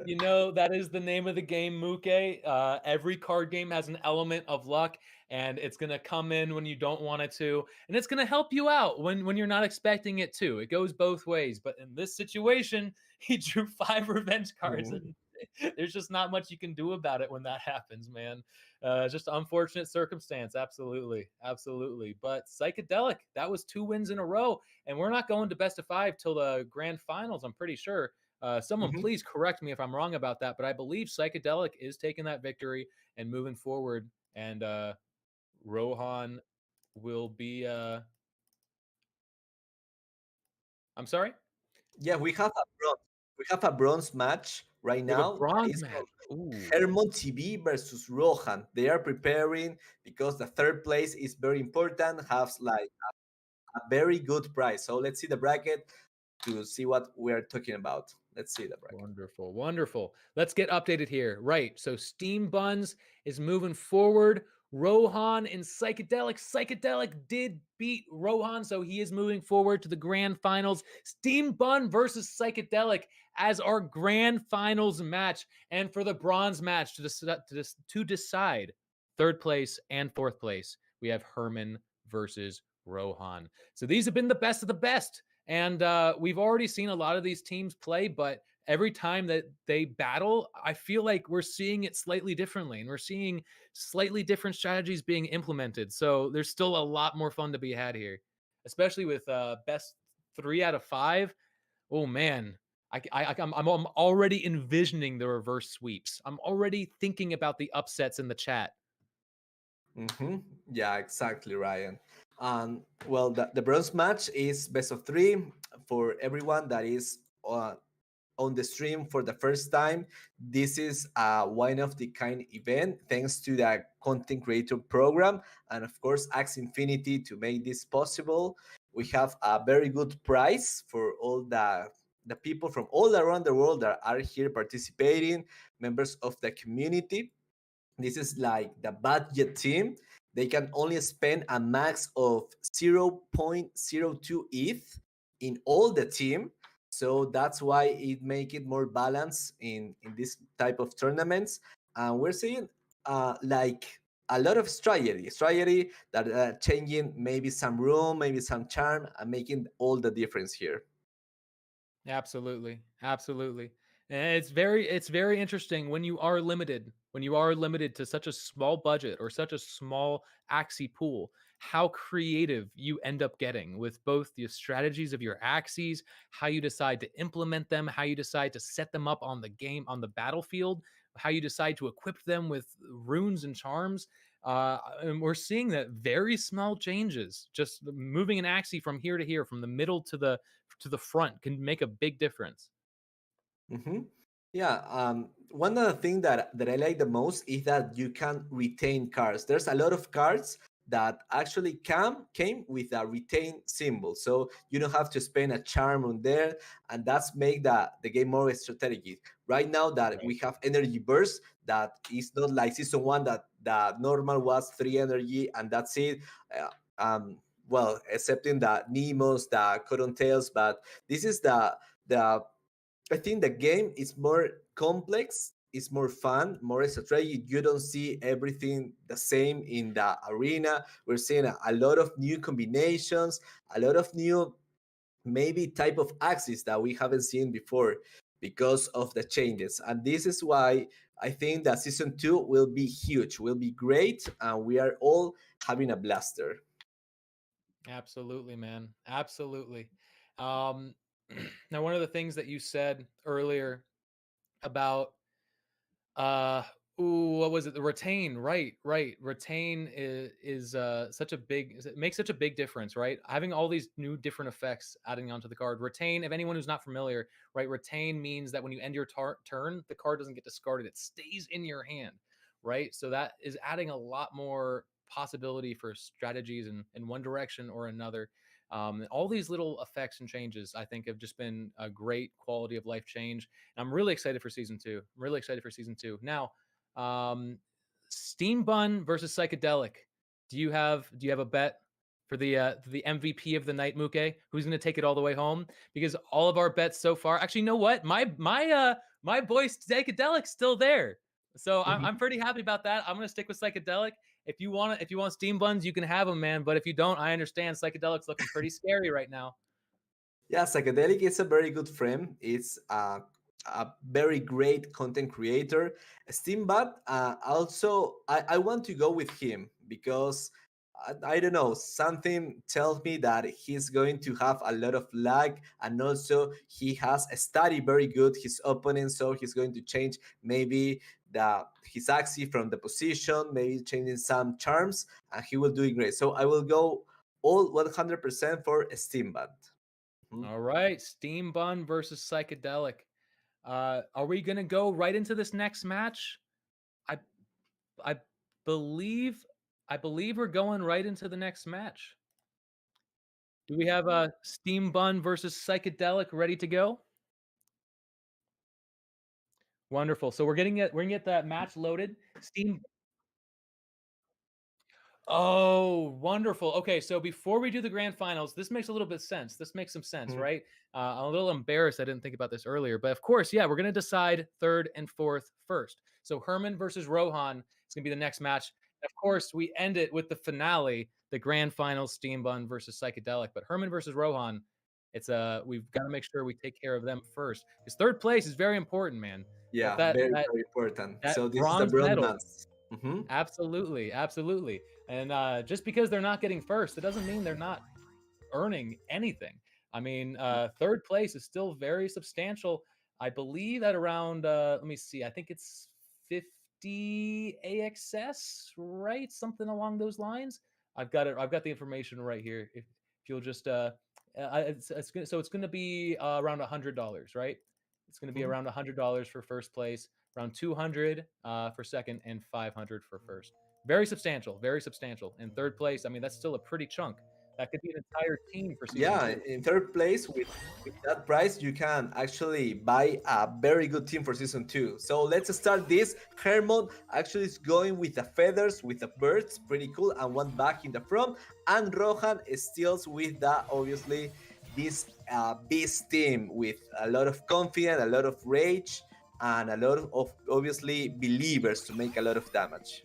You know, that is the name of the game, Muke. Every card game has an element of luck, and it's going to come in when you don't want it to, and it's going to help you out when you're not expecting it to. It goes both ways. But in this situation, he drew 5 revenge cards, and there's just not much you can do about it when that happens, man. Just unfortunate circumstance. Absolutely. Absolutely. But Psychedelic, that was 2 wins in a row, and we're not going to best of 5 till the grand finals, I'm pretty sure. Someone please correct me if I'm wrong about that, but I believe Psychedelic is taking that victory and moving forward, and Rohan will be I'm sorry? Yeah, we have a bronze match right We have a now. bronze It's match. Ooh. Hermon TV versus Rohan. They are preparing because the 3rd place is very important, has like a very good price. So let's see the bracket to see what we're talking about. Let's see the bracket. Wonderful, wonderful. Let's get updated here. Right, so Steam Buns is moving forward. Rohan and Psychedelic. Psychedelic did beat Rohan, so he is moving forward to the grand finals. Steam Bun versus Psychedelic as our grand finals match. And for the bronze match to decide 3rd place and 4th place, we have Herman versus Rohan. So these have been the best of the best. And we've already seen a lot of these teams play, but every time that they battle, I feel like we're seeing it slightly differently, and we're seeing slightly different strategies being implemented. So there's still a lot more fun to be had here, especially with best 3 out of 5. Oh man, I'm already envisioning the reverse sweeps. I'm already thinking about the upsets in the chat. Yeah, exactly, Ryan. Well, the bronze match is best of 3 for everyone that is on the stream for the first time. This is a one of the kind event thanks to the content creator program and of course Axie Infinity to make this possible. We have a very good prize for all the people from all around the world that are here participating, members of the community. This is like the budget team. They can only spend a max of 0.02 ETH in all the team. So that's why it make it more balanced in this type of tournaments. And we're seeing like a lot of strategy that changing maybe some room, maybe some charm, and making all the difference here. Absolutely. Absolutely. And it's very interesting when you are limited to such a small budget or such a small Axie pool, how creative you end up getting with both the strategies of your Axies, how you decide to implement them, how you decide to set them up on the battlefield, how you decide to equip them with runes and charms. And we're seeing that very small changes, just moving an Axie from here to here, from the middle to the front, can make a big difference. Mm-hmm. Yeah, one of the things that I like the most is that you can retain cards. There's a lot of cards that actually came with a retain symbol, so you don't have to spend a charm on there, and that's make the game more strategic. Right now that Right. we have energy burst, that is not like season one that the normal was 3 energy and that's it. Uh, well, excepting the Nemos, the Cottontails, but this is the I think the game is more complex, it's more fun, more strategy. You don't see everything the same in the arena. We're seeing a lot of new combinations, a lot of new maybe type of axes that we haven't seen before because of the changes. And this is why I think that season 2 will be huge, will be great, and we are all having a blaster. Absolutely, man. Absolutely. Um, now, one of the things that you said earlier about uh ooh, what was it? The retain, right, right. Retain is such a big, it makes such a big difference, right? Having all these new different effects adding onto the card. Retain, if anyone who's not familiar, right? Retain means that when you end your turn, the card doesn't get discarded. It stays in your hand, right? So that is adding a lot more possibility for strategies in one direction or another. All these little effects and changes, I think, have just been a great quality of life change. I'm really excited for season 2. I'm really excited for season 2. Now, Steam Bun versus Psychedelic. Do you have a bet for the MVP of the night, Muke? Who's going to take it all the way home? Because all of our bets so far, actually, you know what? My boy Psychedelic's still there, so I'm pretty happy about that. I'm going to stick with Psychedelic. If you want Steam Buns, you can have them, man. But if you don't, I understand. Psychedelic's looking pretty scary right now. Yeah, Psychedelic is a very good friend. It's a very great content creator. Steambot, also, I want to go with him because I don't know, something tells me that he's going to have a lot of lag, and also he has a study very good his opponent, so he's going to change maybe his axis from the position, maybe changing some charms, and he will do it great. So I will go all 100% for Steambot. All right, Steam Bun versus Psychedelic. Are we gonna go right into this next match? I I believe we're going right into the next match. Do we have a Steam Bun versus Psychedelic ready to go? Wonderful. So we're gonna get that match loaded. Steam Oh, wonderful. Okay, so before we do the grand finals, this makes a little bit sense. This makes some sense, Mhm. right? I'm a little embarrassed I didn't think about this earlier, but of course, yeah, we're gonna decide third and fourth first. So Herman versus Rohan is gonna be the next match. Of course, we end it with the finale, the grand finals, Steam Bun versus Psychedelic. But Herman versus Rohan, we've got to make sure we take care of them first because third place is very important, man. That Yeah, that very, that very important. that So this is the bronze bronze medal. dance. Hmm. Absolutely, absolutely. And just because they're not getting first, it doesn't mean they're not earning anything. I mean, third place is still very substantial. I believe at around, let me see, I think it's 50 AXS, right? Something along those lines. I've got it. I've got the information right here. If you'll just, so it's going to be around $100, right? It's going to be around $100 for first place, around 200 for second, and 500 for first. Very substantial, very substantial. And third place, I mean, that's still a pretty chunk. That could be an entire team for season Yeah, two. in third place with that price, you can actually buy a very good team for season 2. So let's start this. Hermon actually is going with the feathers, with the birds, pretty cool, and one back in the front. And Rohan steals with the obviously this beast team with a lot of confidence, a lot of rage, and a lot of obviously believers to make a lot of damage.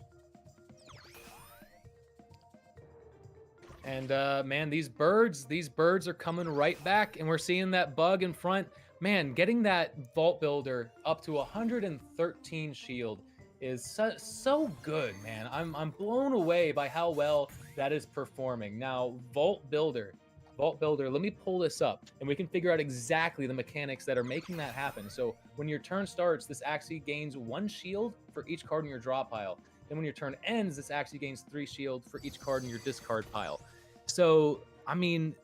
And man, these birds are coming right back, and we're seeing that bug in front. Man, getting that vault builder up to 113 shield is so good, man. I'm blown away by how well that is performing. Now, vault builder. Let me pull this up, and we can figure out exactly the mechanics that are making that happen. So when your turn starts, this Axie gains 1 shield for each card in your draw pile. Then when your turn ends, this Axie gains 3 shield for each card in your discard pile. So, I mean,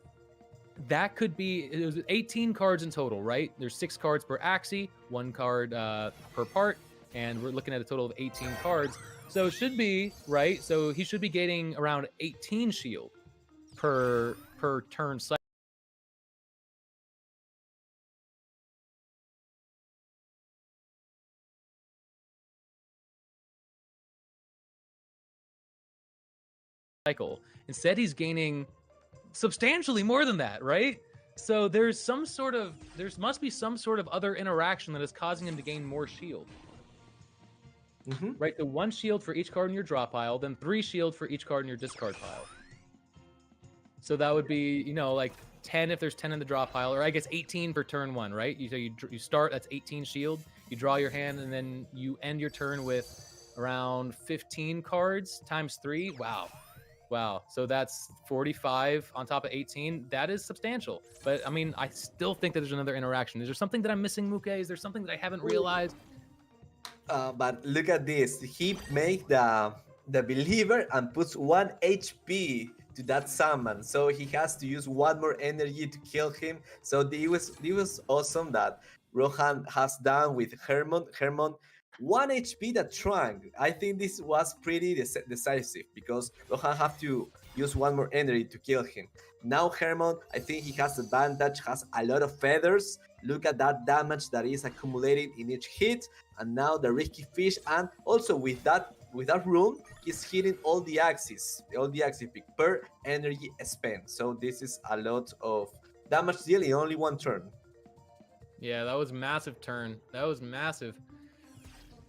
that could be, it was 18 cards in total, right? There's 6 cards per Axie, 1 card per part, and we're looking at a total of 18 cards. So it should be, right? So he should be getting around 18 shield per turn cycle. Instead, he's gaining substantially more than that, right? So there must be some sort of other interaction that is causing him to gain more shield. Right? The 1 shield for each card in your draw pile, then 3 shield for each card in your discard pile. So that would be, you know, like 10 if there's 10 in the draw pile, or I guess 18 for turn 1, right? You start, that's 18 shield. You draw your hand, and then you end your turn with around 15 cards times 3. Wow. So that's 45 on top of 18. That is substantial. But I mean, I still think that there's another interaction. Is there something that I'm missing, Muke? Is there something that I haven't realized? But look at this. He make the believer and puts 1 HP to that summon, so he has to use 1 more energy to kill him. So it was awesome that Rohan has done with Hermon. 1 HP that shrunk. I think this was pretty decisive because Rohan have to use 1 more energy to kill him. Now Hermon, I think he has advantage, has a lot of feathers. Look at that damage that is accumulated in each hit, and now the risky fish, and also with that room, he's hitting all the Axies pick per energy spent. So this is a lot of damage deal in only 1 turn. Yeah, that was massive turn. That was massive.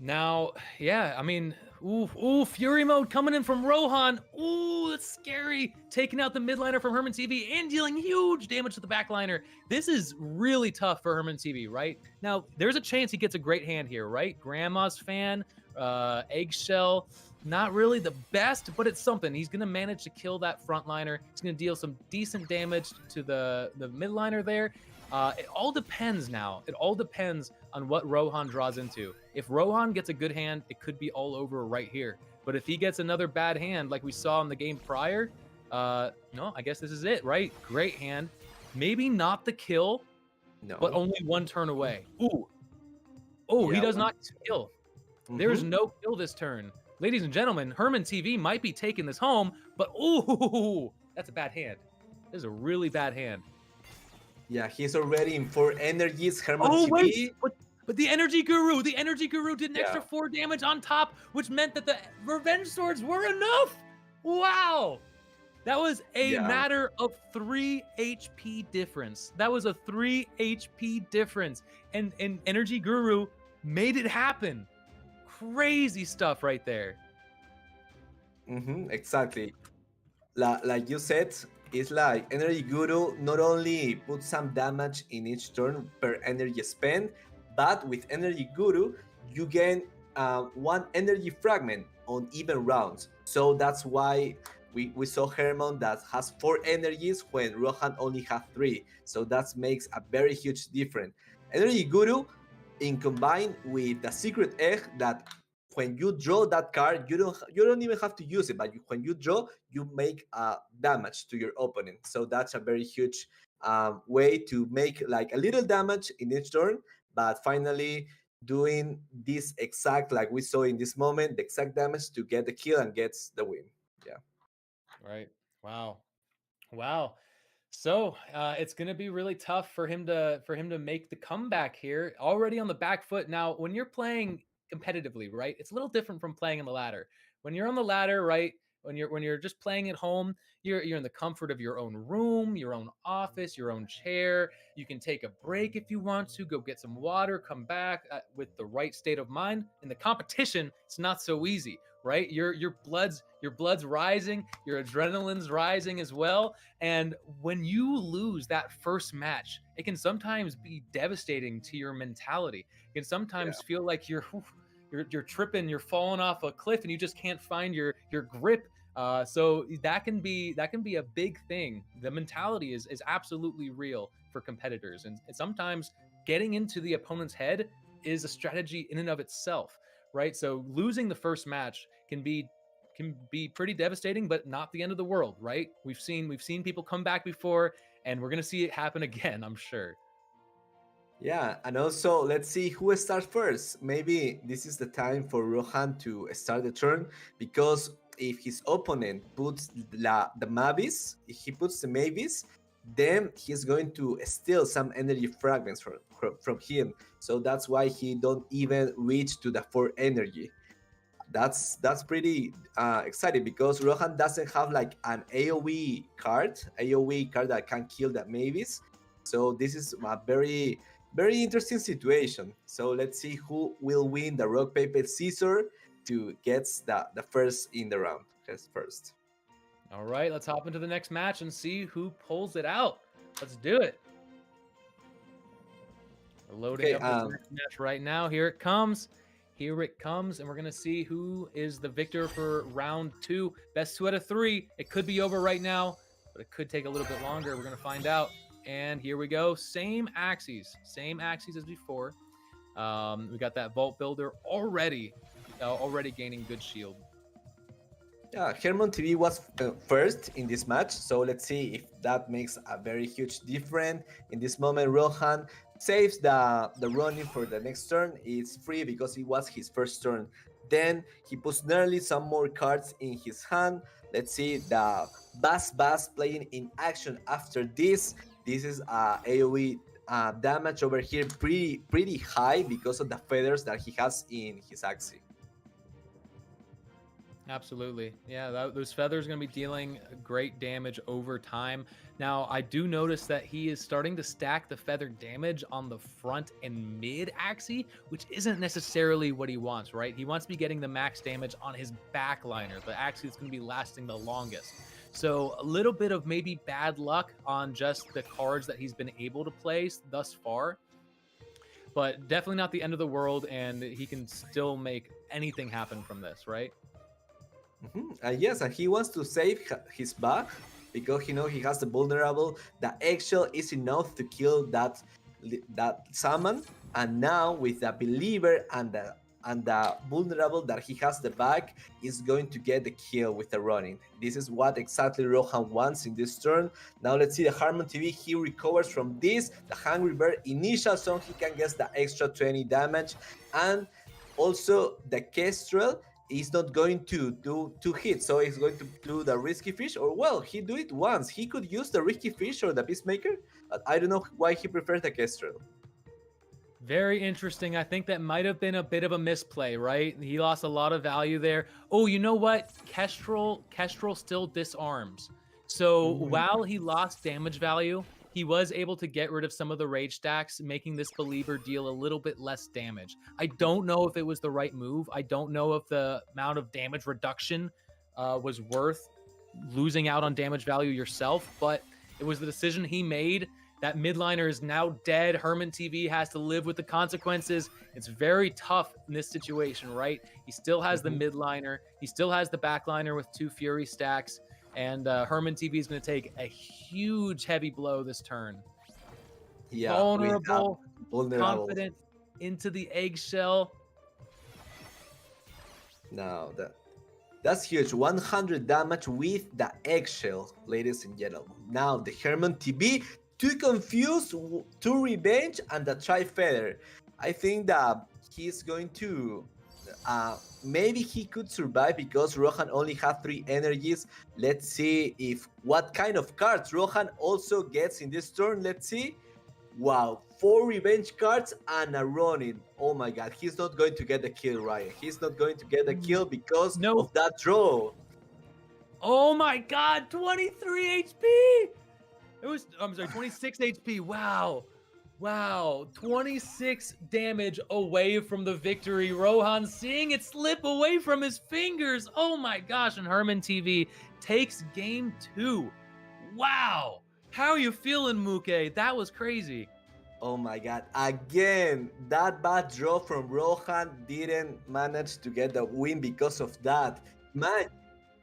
Now, yeah, I mean, ooh, Fury mode coming in from Rohan. Ooh, that's scary. Taking out the midliner from Herman TV and dealing huge damage to the backliner. This is really tough for Herman TV, right? Now, there's a chance he gets a great hand here, right? Grandma's fan, Eggshell, not really the best, but it's something. He's going to manage to kill that frontliner. He's going to deal some decent damage to the midliner there. It all depends now. It all depends on what Rohan draws into. If Rohan gets a good hand, it could be all over right here. But if he gets another bad hand, like we saw in the game prior, no, I guess this is it, right? Great hand. Maybe not the kill, no, but only 1 turn away. Ooh. Oh, yeah, he does not kill. There's no kill this turn. Ladies and gentlemen, Herman TV might be taking this home, but ooh, that's a bad hand. This is a really bad hand. Yeah, he's already in 4 energies. Herman TV. Wait, but the Energy Guru did an extra 4 damage on top, which meant that the Revenge Swords were enough. Wow. That was a matter of 3 HP difference. That was a 3 HP difference. And Energy Guru made it happen. Crazy stuff right there. Exactly. Like you said, it's like Energy Guru not only puts some damage in each turn per energy spent, but with Energy Guru, you gain 1 energy fragment on even rounds. So that's why we saw Hermon that has 4 energies when Rohan only has 3. So that makes a very huge difference. Energy Guru, in combined with the Secret Egg, that when you draw that card, you don't even have to use it, but when you draw, you make damage to your opponent. So that's a very huge way to make like a little damage in each turn, but finally doing this exact, like we saw in this moment, the exact damage to get the kill and gets the win. Yeah. Right. Wow. So it's going to be really tough for him to make the comeback here. Already on the back foot. Now, when you're playing competitively, right, it's a little different from playing on the ladder. When you're on the ladder, right, when you're just playing at home, you're in the comfort of your own room, your own office, your own chair. You can take a break if you want to, go get some water, come back with the right state of mind. In the competition, it's not so easy, right? Your blood's rising, your adrenaline's rising as well. And when you lose that first match, it can sometimes be devastating to your mentality. It can sometimes feel like you're tripping, you're falling off a cliff, and you just can't find your grip. So that can be a big thing. The mentality is absolutely real for competitors, and sometimes getting into the opponent's head is a strategy in and of itself, right? So losing the first match can be pretty devastating, but not the end of the world, right? We've seen people come back before, and we're gonna see it happen again, I'm sure. Yeah, and also let's see who starts first. Maybe this is the time for Rohan to start the turn, because if his opponent puts the Mavis, if he puts the Mavis, then he's going to steal some energy fragments from him. So that's why he don't even reach to the 4 energy. That's pretty exciting, because Rohan doesn't have like an AoE card that can kill the Mavis. So this is a very interesting situation. So let's see who will win the rock paper scissors to get the first in the round. First. All right, let's hop into the next match and see who pulls it out. Let's do it. We're loading up the next match right now. Here it comes. Here it comes, and we're going to see who is the victor for round 2. Best 2 out of 3. It could be over right now, but it could take a little bit longer. We're going to find out. And here we go. Same Axies as before. We got that Vault Builder already gaining good shield. Yeah, Hermon TV was first in this match, so let's see if that makes a very huge difference. In this moment, Rohan saves the Ronin for the next turn. It's free because it was his first turn. Then he puts nearly some more cards in his hand. Let's see the Bass playing in action after this. This is AoE damage over here pretty high because of the feathers that he has in his Axie. Absolutely. Yeah, those feathers are going to be dealing great damage over time. Now, I do notice that he is starting to stack the feather damage on the front and mid Axie, which isn't necessarily what he wants, right? He wants to be getting the max damage on his backliner, the Axie that's going to be lasting the longest. So a little bit of maybe bad luck on just the cards that he's been able to play thus far, but definitely not the end of the world, and he can still make anything happen from this, right? Yes, and he wants to save his back because he has the vulnerable. The eggshell is enough to kill that summon, and now with the believer and the vulnerable that he has the back, is going to get the kill with the Ronin. This is what exactly Rohan wants in this turn. Now let's see the Hermon TV. He recovers from this. The Hungry Bird initial song, he can get the extra 20 damage, and also the Kestrel is not going to do 2 hits, so he's going to do the Risky Fish, or well, he do it once. He could use the Risky Fish or the Peacemaker, but I don't know why he prefers the Kestrel. Very interesting. I think that might have been a bit of a misplay, right? He lost a lot of value there. Oh, you know what? Kestrel still disarms. So while he lost damage value, he was able to get rid of some of the rage stacks, making this believer deal a little bit less damage. I don't know if it was the right move. I don't know if the amount of damage reduction was worth losing out on damage value yourself, but it was the decision he made. That midliner is now dead. Hermon TV has to live with the consequences. It's very tough in this situation, right? He still has the midliner. He still has the backliner with 2 Fury stacks. And Hermon TV is going to take a huge heavy blow this turn. Yeah, vulnerable, confident into the eggshell. Now that's huge. 100 damage with the eggshell, ladies and gentlemen. Now the Hermon TV, 2 confused, 2 revenge, and the tri-feather. I think that he's going to maybe he could survive because Rohan only had 3 energies. Let's see if what kind of cards Rohan also gets in this turn. Let's see. Wow, 4 revenge cards and a Ronin. Oh my god, he's not going to get the kill, Ryan. He's not going to get the kill because of that draw. Oh my god, 23 HP! I'm sorry, 26 HP. Wow. Wow, 26 damage away from the victory. Rohan seeing it slip away from his fingers. Oh my gosh, and Hermon TV takes game 2. Wow. How are you feeling, Muke? That was crazy. Oh my god, again, that bad draw from Rohan didn't manage to get the win because of that.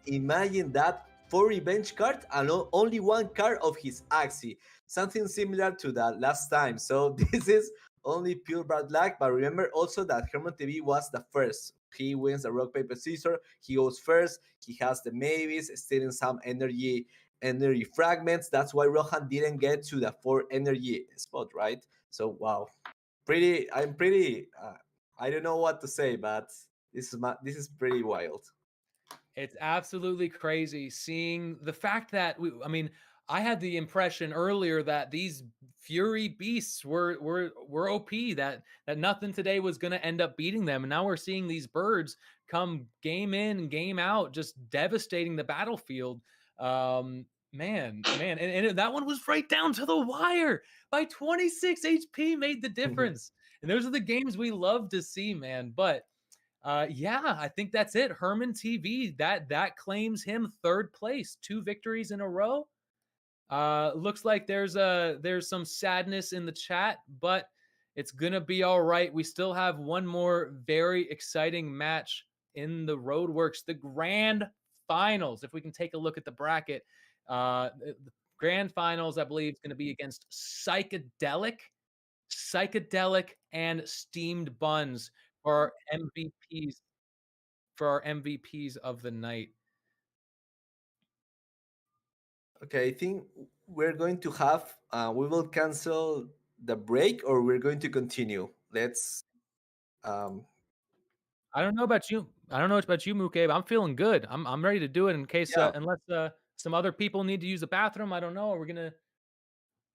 Imagine that, 4 revenge cards and only 1 card of his Axie. Something similar to that last time. So this is only pure bad luck. But remember also that Hermon TV was the first he wins the rock paper scissors. He goes first. He has the maybes, stealing some energy fragments. That's why Rohan didn't get to the 4 energy spot, right? So wow, I'm pretty. I don't know what to say, but this is pretty wild. It's absolutely crazy seeing the fact that I mean, I had the impression earlier that these Fury beasts were OP, that nothing today was going to end up beating them, and now we're seeing these birds come game in, game out, just devastating the battlefield. Man, and that one was right down to the wire by 26 HP made the difference. And those are the games we love to see, man. But yeah, I think that's it. Herman TV, that claims him third place, 2 victories in a row. Looks like there's some sadness in the chat, but it's gonna be all right. We still have one more very exciting match in the Roadworks, the grand finals. If we can take a look at the bracket, the grand finals, I believe, is going to be against Psychedelic and Steamed Buns for our MVPs of the night. Okay, I think we're going to have we will cancel the break, or we're going to continue. Let's I don't know about you. I don't know about you, Muke, but I'm feeling good. I'm ready to do it in case yeah. Unless some other people need to use the bathroom. I don't know. We're gonna.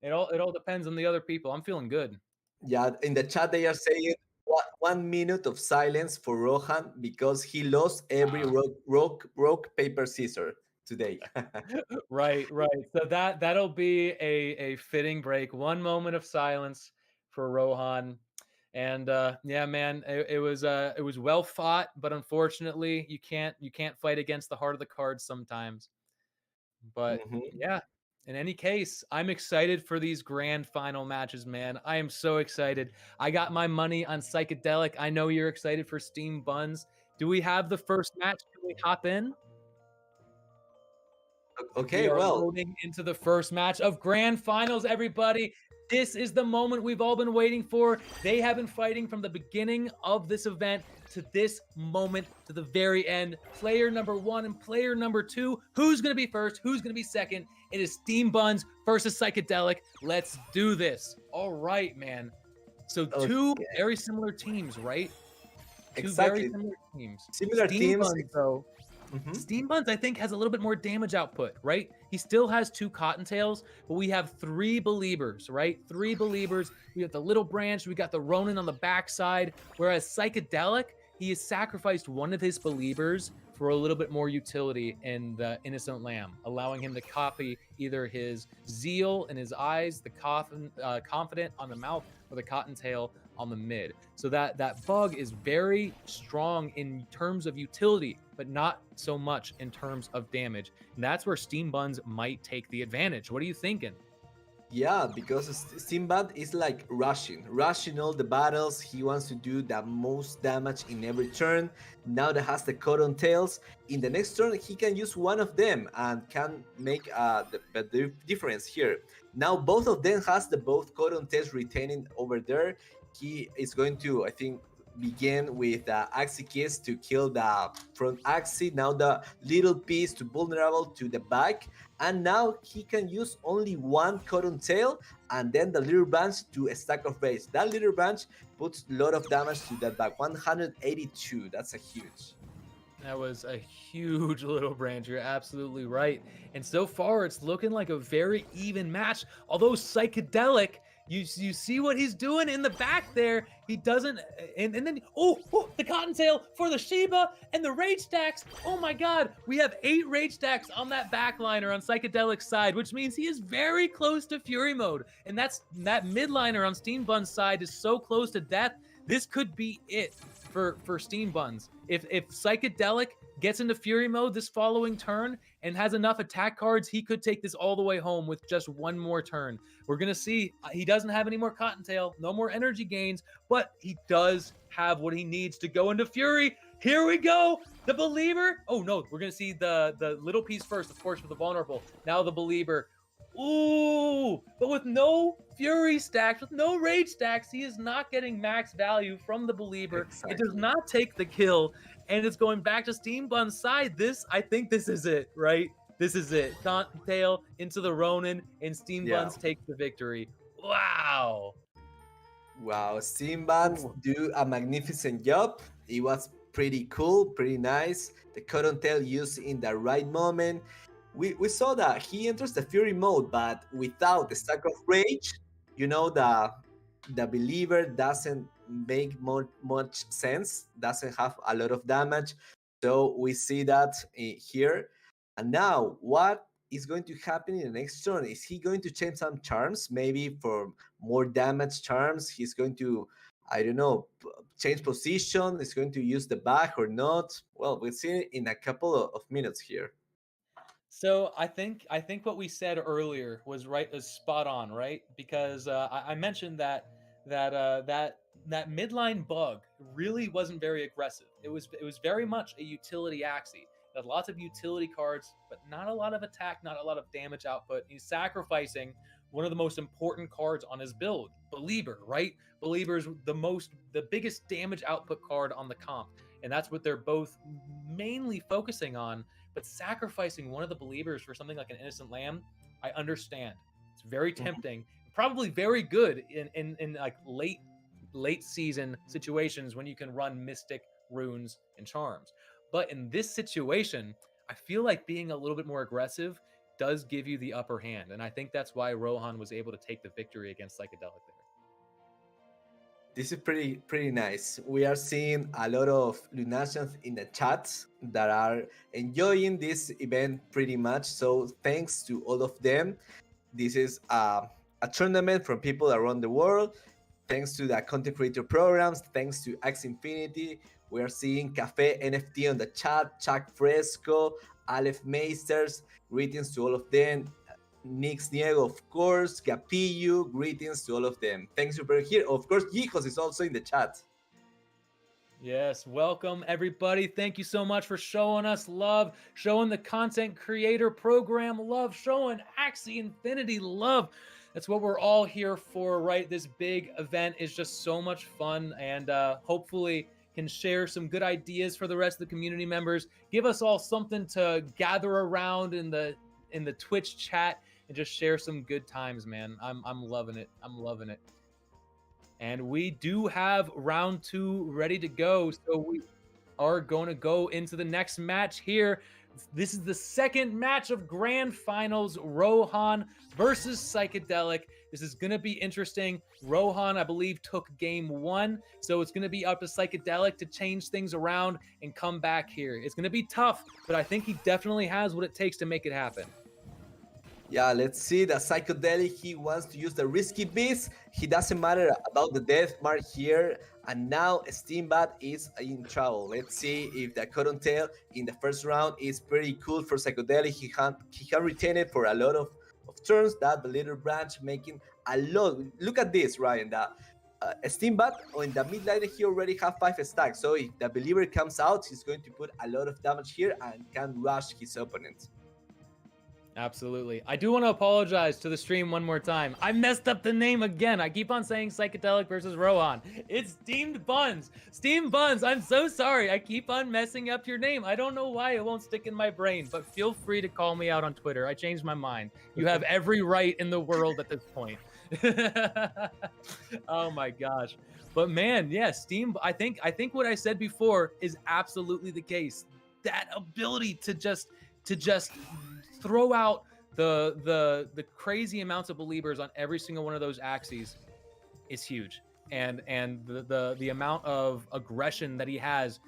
It all depends on the other people. I'm feeling good. Yeah, in the chat they are saying 1 minute of silence for Rohan because he lost every rock paper scissors today. Right. So that'll be a fitting break. 1 moment of silence for Rohan. And yeah, man, it was well fought, but unfortunately, you can't fight against the heart of the cards sometimes. But yeah, in any case, I'm excited for these grand final matches, man. I am so excited. I got my money on Psychedelic. I know you're excited for Steam Buns. Do we have the first match? Can we hop in? Okay, we are well, loading into the first match of grand finals, everybody. This is the moment we've all been waiting for. They have been fighting from the beginning of this event to this moment, to the very end. Player number 1 and player number 2. Who's going to be first? Who's going to be second? It is Steam Buns versus Psychedelic. Let's do this. All right, man. So 2 very similar teams, right? Exactly. 2 very similar teams. Similar Steam teams. Buns, though. Steam Buns, I think, has a little bit more damage output, right? He still has 2 Cottontails, but we have 3 Believers, right? 3 Believers. We got the Little Branch. We got the Ronin on the backside. Whereas Psychedelic, he has sacrificed one of his Believers for a little bit more utility in the Innocent Lamb, allowing him to copy either his Zeal in his eyes, the Confident on the mouth, or the Cottontail on the mid. So that bug is very strong in terms of utility, but not so much in terms of damage. And that's where Steam Buns might take the advantage. What are you thinking? Yeah, because Steam Bun is like rushing all the battles. He wants to do the most damage in every turn. Now that has the Cotton Tails, in the next turn he can use one of them and can make the difference here. Now both of them has the both Cotton Tails retaining over there. He is going to, I think, begin with the Axie Kiss to kill the front Axie. Now the little piece to vulnerable to the back. And now he can use only one Cotton Tail and then the little branch to a stack of base. That little branch puts a lot of damage to that back. 182. That's a huge. That was a huge Little Branch. You're absolutely right. And so far, it's looking like a very even match. Although Psychedelic, you see what he's doing in the back there. He doesn't, and then the Cottontail for the Shiba and the Rage Stacks. Oh my God, we have 8 Rage Stacks on that backliner on Psychedelic's side, which means he is very close to Fury mode. And that midliner on Steam Bun's side is so close to death. This could be it for Steam Buns. If Psychedelic gets into Fury mode this following turn and has enough attack cards, he could take this all the way home with just one more turn. We're going to see. He doesn't have any more Cottontail, no more energy gains, but he does have what he needs to go into Fury. Here we go. The Believer. Oh, no. We're going to see the little piece first, of course, for the Vulnerable. Now the Believer. Ooh, but with no Fury stacks, with no Rage stacks, he is not getting max value from the Believer. Exactly. It does not take the kill. and it's going back to Steam Bun's side. I think this is it, right? This is it. Taunt tail into the Ronin, and Steam Yeah. Buns take the victory. Wow. Wow, Sinbad do a magnificent job. It was pretty cool, pretty nice. The cotton tail used in the right moment. We saw that he enters the fury mode, but without the stack of rage, you know the believer doesn't make much sense, doesn't have a lot of damage. So we see that here. And now, what is going to happen in the next turn? Is he going to change some charms, maybe for more damage charms? He's going to, I don't know, change position. Is going to use the back or not? Well, we'll see in a couple of minutes here. So I think what we said earlier was spot on, right? Because I mentioned that midline bug really wasn't very aggressive. It was very much a utility Axie. It had lots of utility cards, but not a lot of attack, not a lot of damage output. He's sacrificing one of the most important cards on his build, Believer, right? Believer is the biggest damage output card on the comp, and that's what they're both mainly focusing on. But sacrificing one of the Believers for something like an Innocent Lamb, I understand. It's very tempting, probably very good in like late season situations when you can run Mystic, Runes, and Charms. But in this situation, I feel like being a little bit more aggressive does give you the upper hand, and I think that's why Rohan was able to take the victory against Psychedelic there. This is pretty nice. We are seeing a lot of Lunatians in the chat that are enjoying this event pretty much. So thanks to all of them. This is a tournament from people around the world. Thanks to the content creator programs. Thanks to Axie Infinity. We are seeing Cafe NFT on the chat. Chuck Fresco, Aleph Meisters. Greetings to all of them. Nix Niego, of course, Capillo, greetings to all of them. Thanks for being here. Of course, Yijos is also in the chat. Yes, welcome everybody. Thank you so much for showing us love, showing the content creator program love, showing Axie Infinity love. That's what we're all here for, right? This big event is just so much fun, and hopefully can share some good ideas for the rest of the community members. Give us all something to gather around in the Twitch chat and just share some good times, man. I'm loving it. I'm loving it. And we do have round 2 ready to go. So we are going to go into the next match here. This is the second match of Grand Finals, Rohan versus Psychedelic. This is going to be interesting. Rohan, I believe, took game 1. So it's going to be up to Psychedelic to change things around and come back here. It's going to be tough, but I think he definitely has what it takes to make it happen. Yeah, let's see the Psychedelic. He wants to use the Risky Beast. He doesn't matter about the death mark here. And now Steambat is in trouble. Let's see if the Cotton Tail in the first round is pretty cool for Psychedelic. He can retain it for a lot of turns. That the little branch making a lot. Look at this, Ryan. The Steambat in the mid lane, he already have 5 stacks. So if the Believer comes out, he's going to put a lot of damage here and can rush his opponent. Absolutely. I do want to apologize to the stream one more time. I messed up the name again. I keep on saying Psychedelic versus Rohan. It's Steamed Buns. Steamed Buns, I'm so sorry. I keep on messing up your name. I don't know why it won't stick in my brain, but feel free to call me out on Twitter. I changed my mind. You have every right in the world at this point. Oh my gosh. But man, yeah, Steam, I think what I said before is absolutely the case. That ability to just throw out the crazy amounts of Believers on every single one of those Axies is huge, and the amount of aggression that he has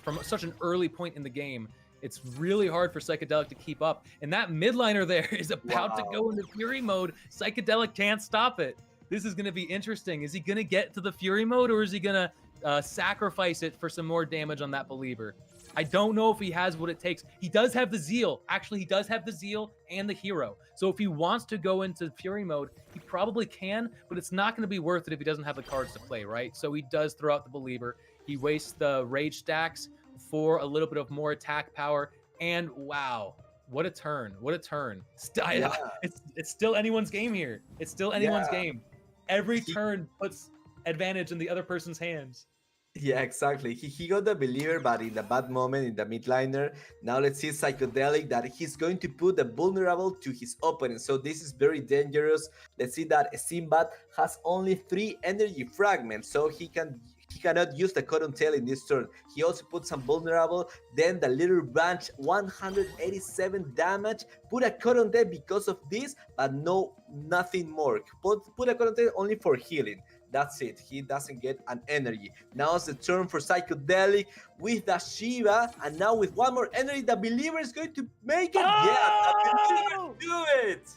from such an early point in the game, it's really hard for Psychedelic to keep up. And that midliner there is about to go into Fury mode. Psychedelic can't stop it. This is going to be interesting. Is he going to get to the Fury mode, or is he going to sacrifice it for some more damage on that Believer? I don't know if he has what it takes. He does have the Zeal. Actually, he does have the Zeal and the Hero. So if he wants to go into Fury mode, he probably can, but it's not going to be worth it if he doesn't have the cards to play, right? So he does throw out the Believer. He wastes the Rage stacks for a little bit of more attack power. And wow, what a turn. What a turn. Yeah. It's still anyone's game here. It's still anyone's game. Every turn puts advantage in the other person's hands. Yeah, exactly. He got the believer, but in the bad moment in the midliner. Now let's see psychedelic that he's going to put the vulnerable to his opponent. So this is very dangerous. Let's see that Simbat has only 3 energy fragments, so he cannot use the cotton tail in this turn. He also put some vulnerable. Then the little branch, 187 damage. Put a cotton tail because of this, but nothing more. Put a cotton tail only for healing. That's it. He doesn't get an energy. Now it's the turn for Psychedelic with the Shiva. And now with one more energy, the Believer is going to make it. Yeah, the Believer do it.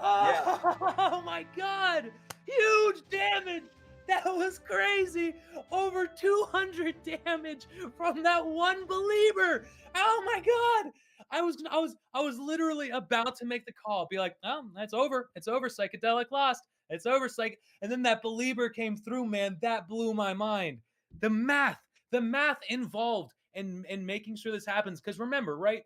Oh my god! Huge damage! That was crazy! Over 200 damage from that one believer! Oh my god! I was literally about to make the call, be like, oh, that's over. It's over. Psychedelic lost. It's over. And then that believer came through, man. That blew my mind. The math involved in making sure this happens. Because remember, right?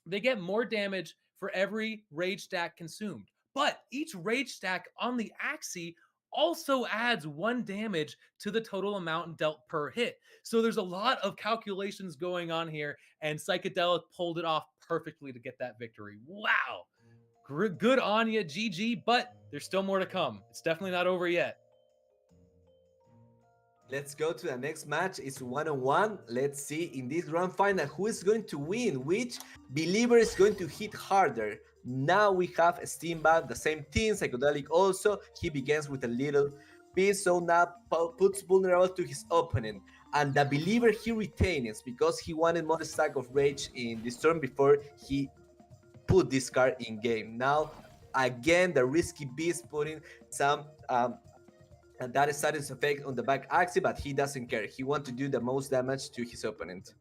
They get more damage for every rage stack consumed. But each rage stack on the Axie also adds 1 damage to the total amount dealt per hit. So there's a lot of calculations going on here, and Psychedelic pulled it off perfectly to get that victory. Wow. Good on you, GG, but there's still more to come. It's definitely not over yet. Let's go to the next match. It's 1-on-1. Let's see in this grand final who is going to win, which believer is going to hit harder. Now we have Steambad, the same team, Psychedelic also. He begins with a little piece, so now puts vulnerable to his opponent. And the believer he retains because he wanted more stack of rage in this turn before he put this card in game. Now, again, the risky beast putting some and that is status effect on the back Axie, but he doesn't care. He wants to do the most damage to his opponent.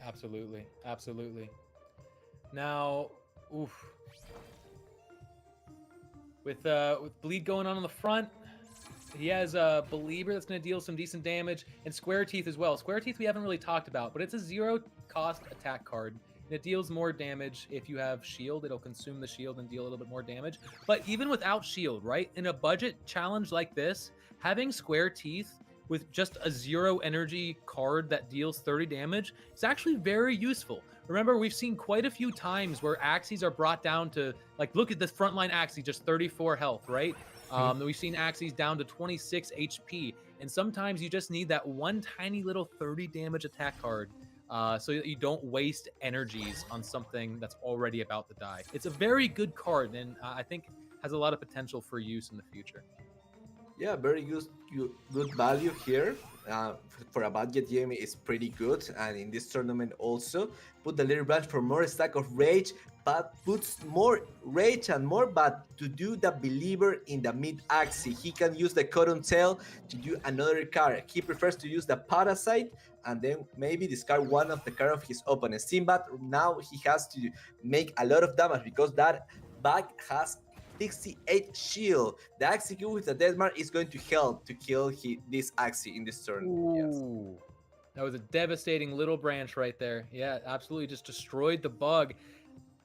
Absolutely, absolutely. Now, oof. With bleed going on the front, he has a believer that's going to deal some decent damage, and Square Teeth as well. Square Teeth we haven't really talked about, but it's a 0-cost attack card. And it deals more damage if you have shield. It'll consume the shield and deal a little bit more damage. But even without shield, right? In a budget challenge like this, having Square Teeth with just a 0 energy card that deals 30 damage is actually very useful. Remember, we've seen quite a few times where Axies are brought down to, like, look at this frontline Axie, just 34 health, right? We've seen Axies down to 26 HP. And sometimes you just need that one tiny little 30 damage attack card so that you don't waste energies on something that's already about to die. It's a very good card, and I think has a lot of potential for use in the future. Yeah, very good value here. For a budget game, it's pretty good. And in this tournament also, put the little branch for more stack of rage, but puts more rage and more, but to do the believer in the mid Axie. He can use the cotton tail to do another card. He prefers to use the parasite and then maybe discard one of the card of his opponent. Simbat, now he has to make a lot of damage because that bag has 68 shield. The Axie with the Deathmark is going to help to kill this Axie in this turn. Ooh. Yes. That was a devastating little branch right there. Yeah, absolutely just destroyed the bug.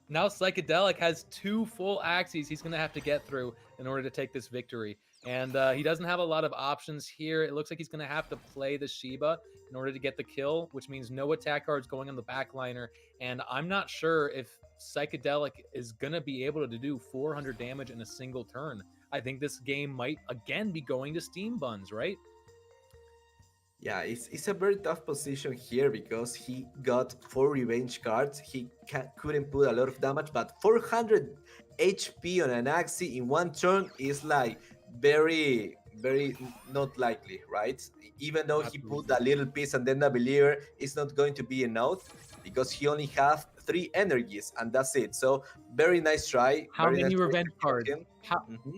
Now Psychedelic has 2 full Axies he's going to have to get through in order to take this victory. And he doesn't have a lot of options here. It looks like he's going to have to play the Shiba in order to get the kill, which means no attack cards going on the backliner. And I'm not sure if Psychedelic is going to be able to do 400 damage in a single turn. I think this game might, again, be going to Steam Buns, right? Yeah, it's a very tough position here because he got 4 revenge cards. He couldn't put a lot of damage, but 400 HP on an Axie in one turn is like very not likely, right? Even though he put a little piece and then the believer, it's not going to be enough because he only has 3 energies and that's it. So very nice try. How many revenge cards?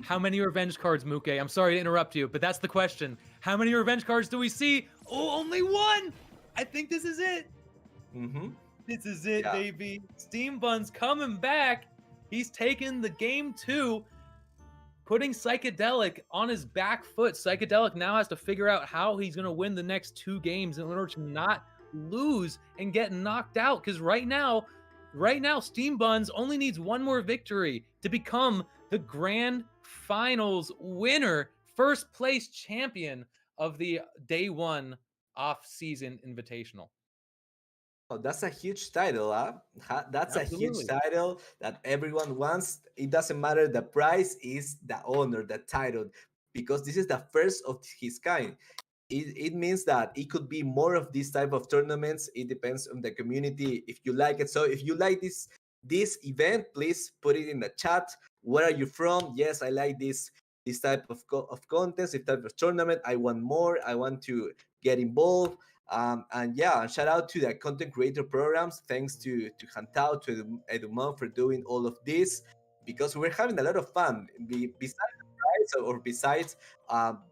How many revenge cards, Muke? I'm sorry to interrupt you, but that's the question. How many revenge cards do we see? Oh, only 1. I think this is it. This is it, baby. Steam Bun's coming back. He's taking the game 2, putting Psychedelic on his back foot. Psychedelic now has to figure out how he's going to win the next 2 games in order to not lose and get knocked out. Because right now, Steam Buns only needs 1 more victory to become the grand finals winner, first place champion of the day one off-season invitational. Oh, that's a huge title, huh? That's a huge Absolutely. title that everyone wants. It doesn't matter the price, is the honor, the title, because this is the first of his kind. It means that it could be more of these type of tournaments. It depends on the community if you like it. So if you like this event, please put it in the chat. Where are you from? Yes, I like this type of contest, this type of tournament. I want more. I want to get involved. And yeah, shout out to the content creator programs. Thanks to Hantao, to Edumon for doing all of this, because we're having a lot of fun. Besides the prize, or besides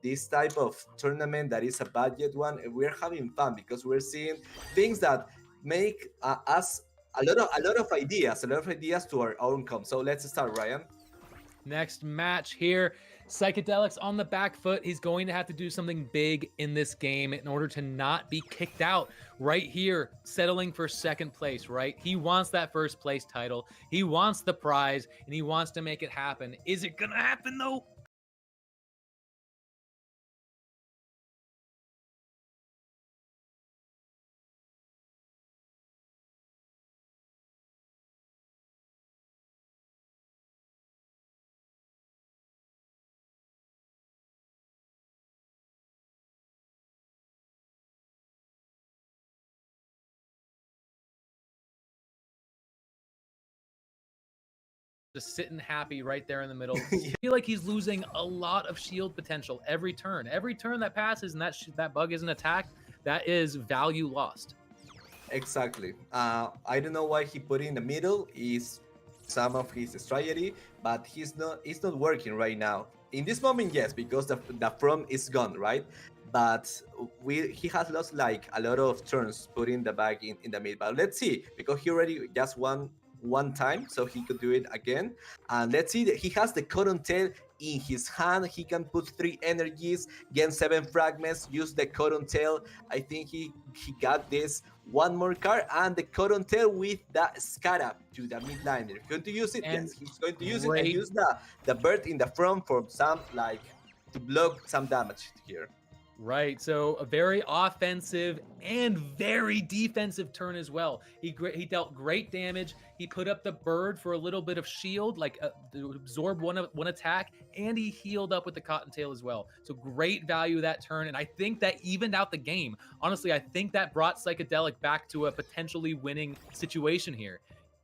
this type of tournament that is a budget one, we're having fun because we're seeing things that make us a lot of ideas to our own come. So let's start, Ryan. Next match here, Psychedelic's on the back foot. He's going to have to do something big in this game in order to not be kicked out. Right here, settling for second place, right? He wants that first place title. He wants the prize, and he wants to make it happen. Is it gonna happen though? Just sitting happy right there in the middle. I feel like he's losing a lot of shield potential every turn. Every turn that passes and that bug isn't attacked, that is value lost. Exactly. I don't know why he put it in the middle. Is some of his strategy, but it's not working right now. In this moment, yes, because the front is gone, right? But he has lost like a lot of turns putting the bag in the mid. But let's see, because he already just won one time, so he could do it again. And let's see that he has the cotton tail in his hand. He can put 3 energies, gain 7 fragments, use the cotton tail. I think he got this. One more card and the cotton tail with the scarab to the mid liner. Going to use it? And yes, he's going to use it, and use the bird in the front for some, like, to block some damage here. Right, so a very offensive and very defensive turn as well. He dealt great damage. He put up the bird for a little bit of shield, like to absorb one attack, and he healed up with the cottontail as well. So great value that turn, and I think that evened out the game. Honestly, I think that brought Psychedelic back to a potentially winning situation here.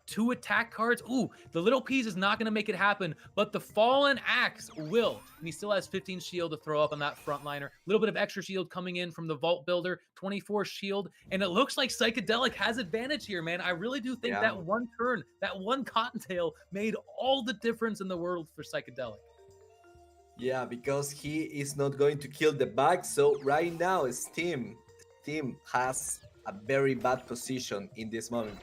2 attack cards. Ooh, the little piece is not going to make it happen, but the Fallen Axe will. And he still has 15 shield to throw up on that frontliner. A little bit of extra shield coming in from the Vault Builder, 24 shield. And it looks like Psychedelic has advantage here, man. I really do think that one turn, that one Cottontail made all the difference in the world for Psychedelic. Yeah, because he is not going to kill the bug. So right now, Steam has a very bad position in this moment.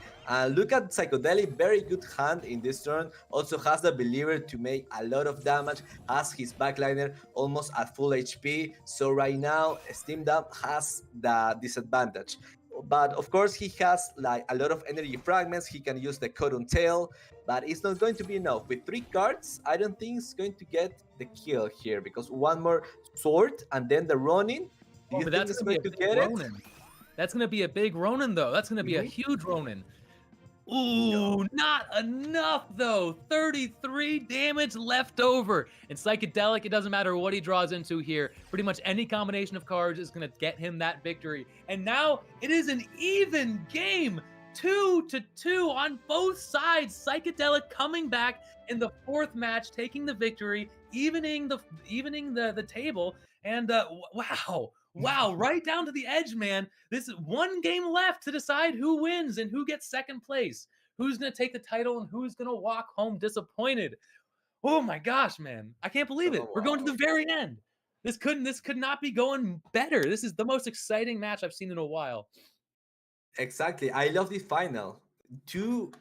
Look at Psychedelic, very good hand in this turn. Also has the Believer to make a lot of damage. Has his backliner almost at full HP. So right now, Steam Dump has the disadvantage. But of course, he has like a lot of energy fragments. He can use the Cotton Tail, but it's not going to be enough. With 3 cards, I don't think it's going to get the kill here, because one more sword and then the Ronin. Do you think it's going to get Ronin. That's going to be a big Ronin, though. That's going to be a huge Ronin. Ooh, not enough, though. 33 damage left over. And Psychedelic, it doesn't matter what he draws into here. Pretty much any combination of cards is going to get him that victory. And now it is an even game. 2-2 on both sides. Psychedelic coming back in the 4th match, taking the victory, evening the table. And wow, right down to the edge, man. This is one game left to decide who wins and who gets second place. Who's going to take the title and who's going to walk home disappointed. Oh my gosh, man. I can't believe it. We're going to the very end. This could not be going better. This is the most exciting match I've seen in a while. Exactly. I love this final. 2-2.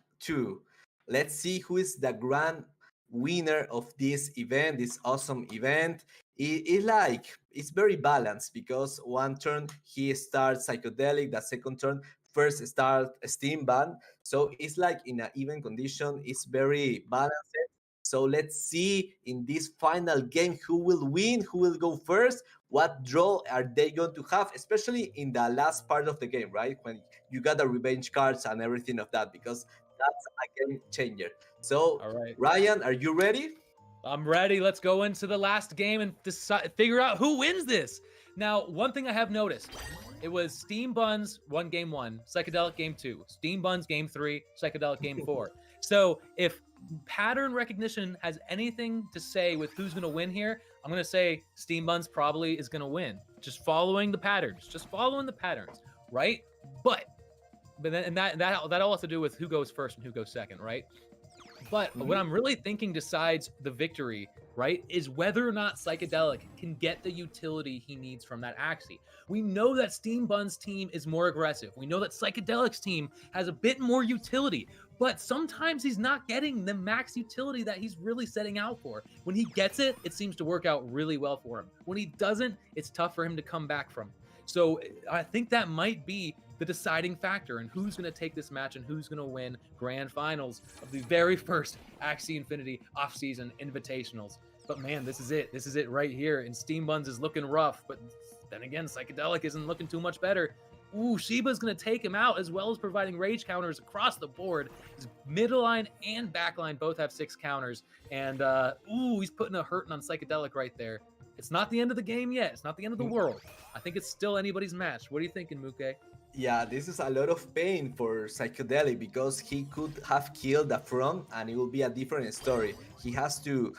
Let's see who is the grand winner of this event, this awesome event. It's very balanced, because one turn he starts Psychedelic, the second turn first start Steam Band. So it's like in an even condition. It's very balanced. So let's see in this final game who will win, who will go first, what draw are they going to have, especially in the last part of the game, right? When you got the revenge cards and everything of that, because that's a game changer. So, All right. Ryan, are you ready? I'm ready. Let's go into the last game and figure out who wins this. Now, one thing I have noticed, it was Steam Buns won game 1, Psychedelic game 2, Steam Buns game 3, Psychedelic game 4. So if pattern recognition has anything to say with who's going to win here, I'm going to say Steam Buns probably is going to win. Just following the patterns, right? But then and that all has to do with who goes first and who goes second, right? But what I'm really thinking decides the victory, right, is whether or not Psychedelic can get the utility he needs from that Axie. We know that Steam Bun's team is more aggressive. We know that Psychedelic's team has a bit more utility, but sometimes he's not getting the max utility that he's really setting out for. When he gets it, it seems to work out really well for him. When he doesn't, it's tough for him to come back from. So I think that might be the deciding factor in who's going to take this match and who's going to win grand finals of the very first Axie Infinity off-season invitationals. But man, this is it. This is it right here. And Steam Buns is looking rough, but then again, Psychedelic isn't looking too much better. Ooh, Shiba's going to take him out, as well as providing rage counters across the board. His middle line and back line both have 6 counters. And, he's putting a hurting on Psychedelic right there. It's not the end of the game yet. It's not the end of the world. I think it's still anybody's match. What are you thinking, Muke? Yeah, this is a lot of pain for Psychedelic because he could have killed the From and it will be a different story. He has to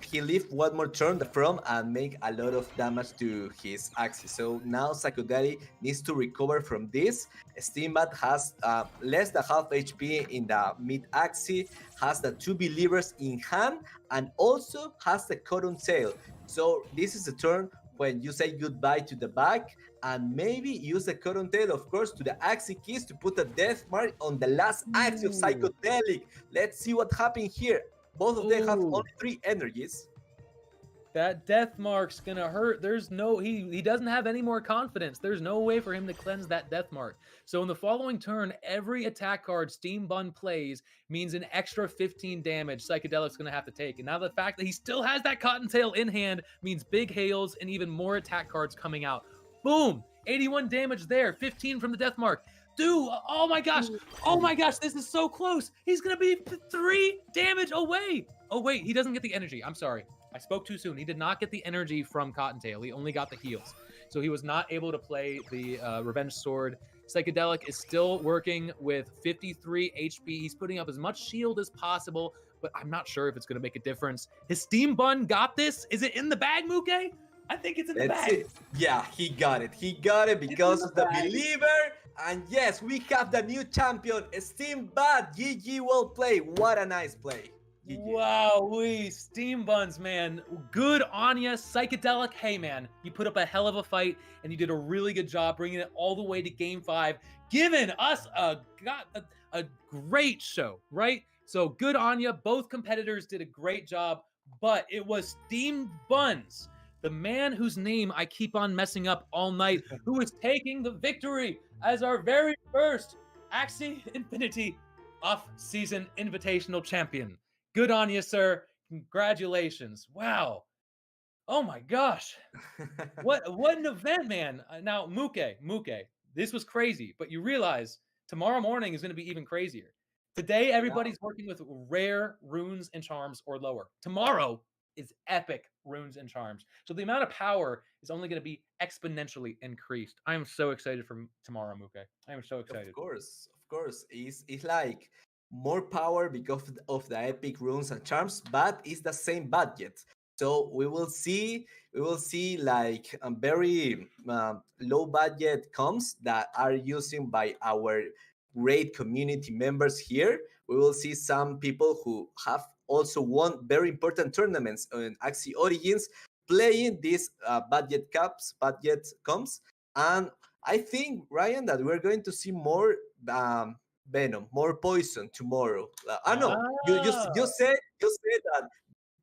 he live one more turn the From and make a lot of damage to his Axie. So now Psychedelic needs to recover from this. Steambat has less than half HP in the mid Axie, has the 2 believers in hand, and also has the Cotton Tail. So this is the turn when you say goodbye to the back and maybe use the Cotton Tail, of course, to the Axie keys to put a death mark on the last Axie of Psychedelic. Let's see what happened here. Both of them have only 3 energies. That death mark's gonna hurt. There's no, he doesn't have any more confidence. There's no way for him to cleanse that death mark. So in the following turn, every attack card Steam Bun plays means an extra 15 damage Psychedelic's gonna have to take. And now the fact that he still has that Cottontail in hand means big hails and even more attack cards coming out. Boom! 81 damage there, 15 from the death mark. Dude, oh my gosh, this is so close. He's gonna be 3 damage away. Oh wait, he doesn't get the energy. I'm sorry. I spoke too soon. He did not get the energy from Cottontail. He only got the heals. So he was not able to play the Revenge Sword. Psychedelic is still working with 53 HP. He's putting up as much shield as possible, but I'm not sure if it's going to make a difference. His Steam Bun got this. Is it in the bag, Muke? I think it's in the bag. Yeah, he got it. He got it because of the believer. And yes, we have the new champion, Steam Bad. GG, well played. What a nice play. Wow, Steam Buns, man. Good on ya. Psychedelic, hey, man. You put up a hell of a fight, and you did a really good job bringing it all the way to Game 5, giving us a great show, right? So good on ya. Both competitors did a great job, but it was Steam Buns, the man whose name I keep on messing up all night, who is taking the victory as our very first Axie Infinity off-season invitational champion. Good on you, sir. Congratulations. Wow. Oh my gosh. What an event, man. Now, Muke, this was crazy, but you realize tomorrow morning is going to be even crazier. Today, everybody's working with rare runes and charms or lower. Tomorrow is epic runes and charms. So the amount of power is only going to be exponentially increased. I am so excited for tomorrow, Muke. I am so excited. Of course. It's like more power because of the epic runes and charms, but it's the same budget. So we will see like very low budget comps that are using by our great community members here. We will see some people who have also won very important tournaments on Axie Origins playing these budget comps. And I think, Ryan, that we're going to see more Venom, more Poison tomorrow. You said that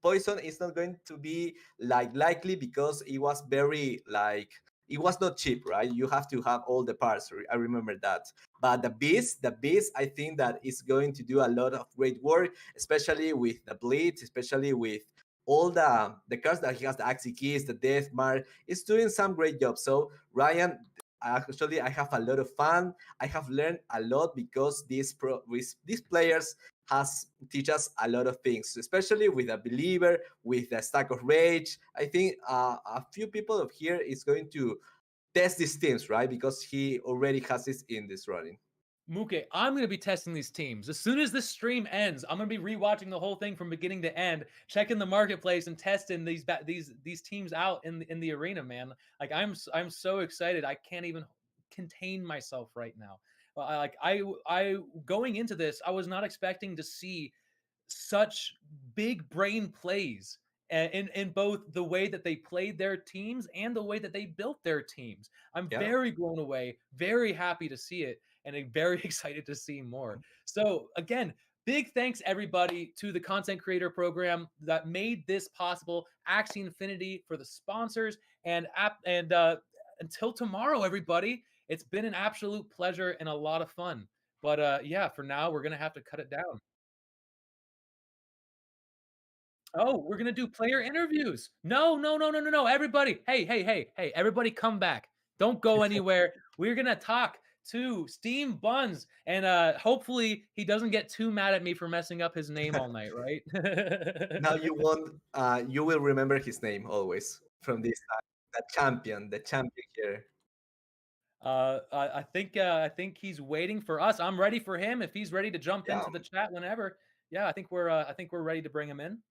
Poison is not going to be like likely because it was very like it was not cheap, right? You have to have all the parts. I remember that. But the beast, I think that is going to do a lot of great work, especially with the blitz, especially with all the cards that he has, the Axie keys, the Death Mark. It's doing some great job. So Ryan, actually, I have a lot of fun. I have learned a lot because these players has teach us a lot of things, especially with a believer, with a stack of rage. I think a few people of here is going to test these teams, right? Because he already has this in this running. Muke, I'm going to be testing these teams. As soon as this stream ends, I'm going to be rewatching the whole thing from beginning to end, checking the marketplace and testing these teams out in the arena, man. Like I'm so excited. I can't even contain myself right now. I going into this, I was not expecting to see such big brain plays in both the way that they played their teams and the way that they built their teams. I'm Yeah. very blown away, very happy to see it, and I'm very excited to see more. So again, big thanks everybody to the content creator program that made this possible. Axie Infinity for the sponsors and until tomorrow, everybody. It's been an absolute pleasure and a lot of fun. But yeah, for now we're gonna have to cut it down. Oh, we're gonna do player interviews. No, no, no, no, no, no. Everybody, hey, hey, hey, hey, everybody come back. Don't go anywhere. We're gonna talk to Steam Buns, and hopefully he doesn't get too mad at me for messing up his name all night, right? Now you won't. You will remember his name always from this time. The champion here. I think he's waiting for us. I'm ready for him. If he's ready to jump Yeah. into the chat whenever, yeah, I think we're ready to bring him in.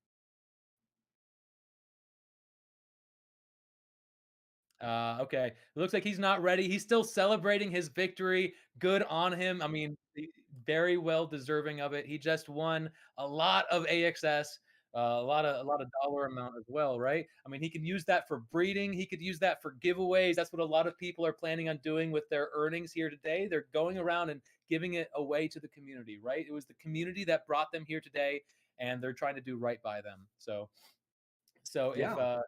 Okay. It looks like he's not ready. He's still celebrating his victory. Good on him. I mean, very well deserving of it. He just won a lot of AXS, a lot of dollar amount as well, right? I mean, he can use that for breeding. He could use that for giveaways. That's what a lot of people are planning on doing with their earnings here today. They're going around and giving it away to the community, right? It was the community that brought them here today, and they're trying to do right by them. So if Yeah.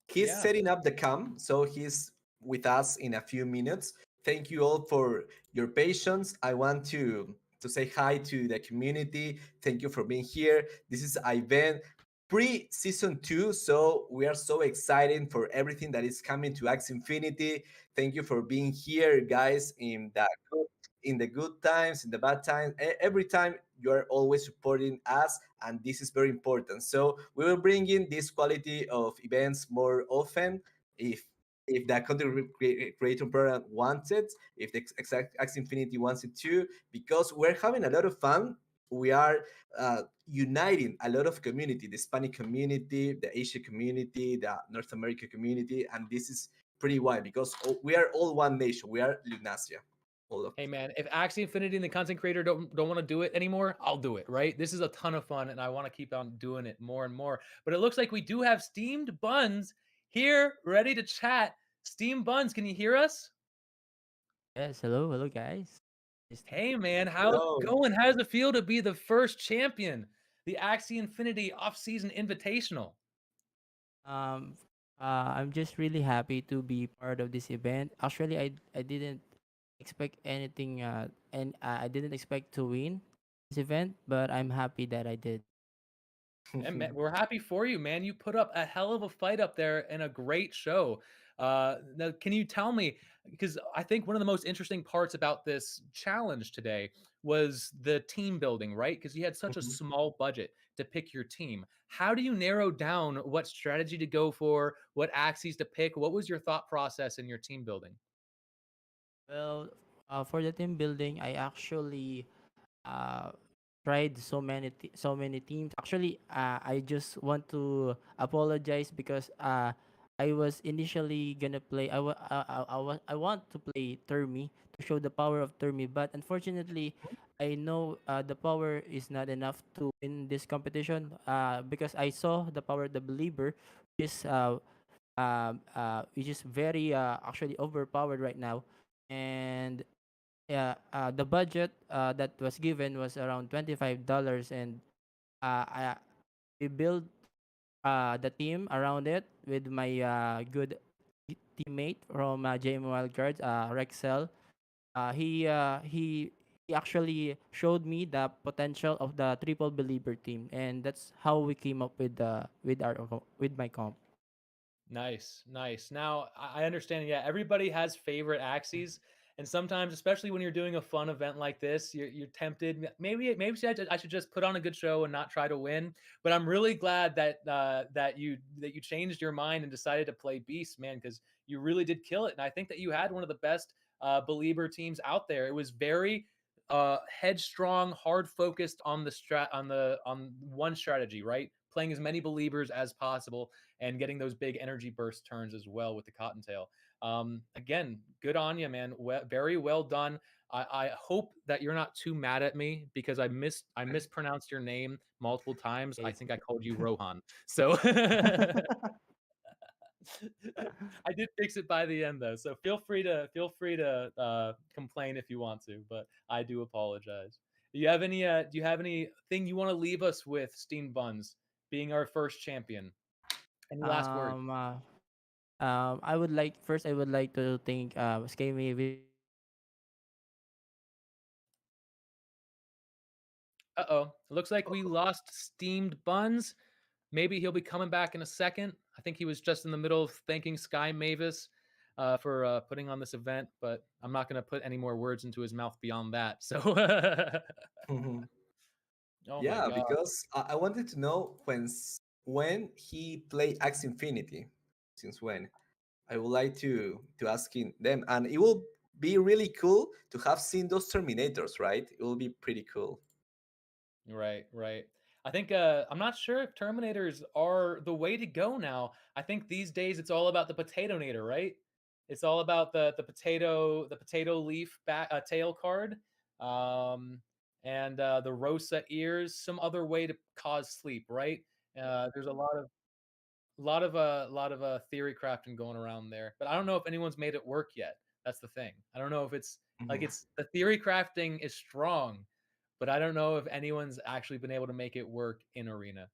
He's yeah. setting up the cam, so he's with us in a few minutes. Thank you all for your patience. I want to say hi to the community. Thank you for being here. This is an event pre-season 2, so we are so excited for everything that is coming to Axie Infinity. Thank you for being here, guys, in the good times, in the bad times. Every time you are always supporting us, and this is very important. So we will bring in this quality of events more often if the content creator program wants it, if the exact Axie Infinity wants it too, because we're having a lot of fun. We are uniting a lot of community, the Hispanic community, the Asia community, the North America community, and this is pretty wide because we are all one nation. We are Lunasia. All of Hey man, if Axie Infinity and the content creator don't want to do it anymore, I'll do it, right? This is a ton of fun and I want to keep on doing it more and more. But it looks like we do have Steamed Buns here ready to chat. Steamed Buns, can you hear us? Yes, hello, hello guys. Hey man, how's it Hello. going? How does it feel to be the first champion? The Axie Infinity off-season invitational. Um, I'm just really happy to be part of this event. Actually, I didn't expect anything, and I didn't expect to win this event, but I'm happy that I did. And man, we're happy for you, man. You put up a hell of a fight up there and a great show. Now, can you tell me? Because I think one of the most interesting parts about this challenge today was the team building, right? Because you had such a small budget to pick your team. How do you narrow down what strategy to go for, what axes to pick? What was your thought process in your team building? Well, for the team building, I actually uh, tried so many teams. Actually, I just want to apologize because I was initially gonna play. I want to play Termi to show the power of Termi, but unfortunately, I know the power is not enough to win this competition. Because I saw the power of the believer, which is which is very actually overpowered right now, and yeah, the budget that was given was around $25, and I we built the team around it with my good teammate from JM Wildcards, Rexel. He actually showed me the potential of the triple believer team, and that's how we came up with with my comp. Nice, nice. Now I understand. Yeah, everybody has favorite Axies, and sometimes, especially when you're doing a fun event like this, you're tempted. Maybe I should just put on a good show and not try to win. But I'm really glad that you changed your mind and decided to play Beast, man, because you really did kill it. And I think that you had one of the best believer teams out there. It was very headstrong, hard focused on the on one strategy, right? Playing as many believers as possible and getting those big energy burst turns as well with the Cottontail. Again, good on you, man. Very well done. I hope that you're not too mad at me because I mispronounced your name multiple times. I It's think I called you Rohan. So I did fix it by the end though. So feel free to complain if you want to, but I do apologize. Do you have anything you want to leave us with, Steam Buns, being our first champion? Any last words? I would like first. I would like to thank Sky Mavis. Uh-oh. It looks like we lost Steamed Buns. Maybe he'll be coming back in a second. I think he was just in the middle of thanking Sky Mavis for putting on this event, but I'm not going to put any more words into his mouth beyond that. So, oh my Yeah, God. because I wanted to know when he played Axie Infinity. Since when? I would like to ask him them, and it will be really cool to have seen those Terminators. Right? It will be pretty cool. Right, right. I think I'm not sure if Terminators are the way to go now. I think these days it's all about the Potatonator, right? It's all about the potato leaf back tail card, um, and the Rosa ears. Some other way to cause sleep, right? There's a lot of theory crafting going around there, but I don't know if anyone's made it work yet. That's the thing. I don't know if it's like Mhm. it's the theory crafting is strong, but I don't know if anyone's actually been able to make it work in arena.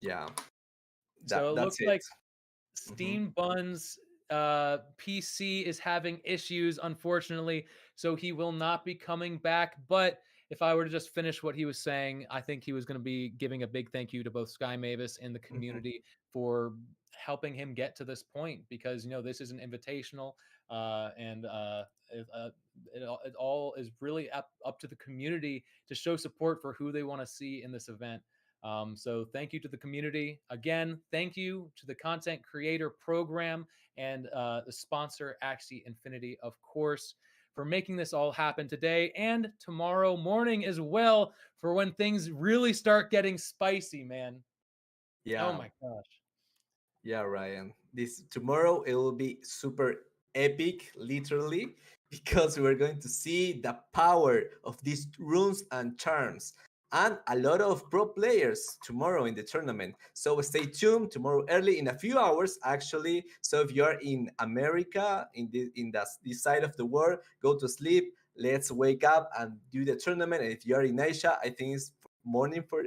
Yeah, So it that's looks it. like Hmm. Steam Buns PC is having issues, unfortunately, so he will not be coming back. But if I were to just finish what he was saying, I think he was going to be giving a big thank you to both Sky Mavis and the Hmm. community for helping him get to this point because this is an invitational and it all is really up to the community to show support for who they want to see in this event. So thank you to the community. Again, thank you to the content creator program and the sponsor, Axie Infinity, of course, for making this all happen today and tomorrow morning as well for when things really start getting spicy, man. Oh Yeah, my gosh. yeah, Ryan. This tomorrow it will be super epic, literally, because we're going to see the power of these runes and charms, and a lot of pro players tomorrow in the tournament. So stay tuned tomorrow early in a few hours, actually. So if you are in America, this side of the world, go to sleep. Let's wake up and do the tournament. And if you are in Asia, I think it's morning for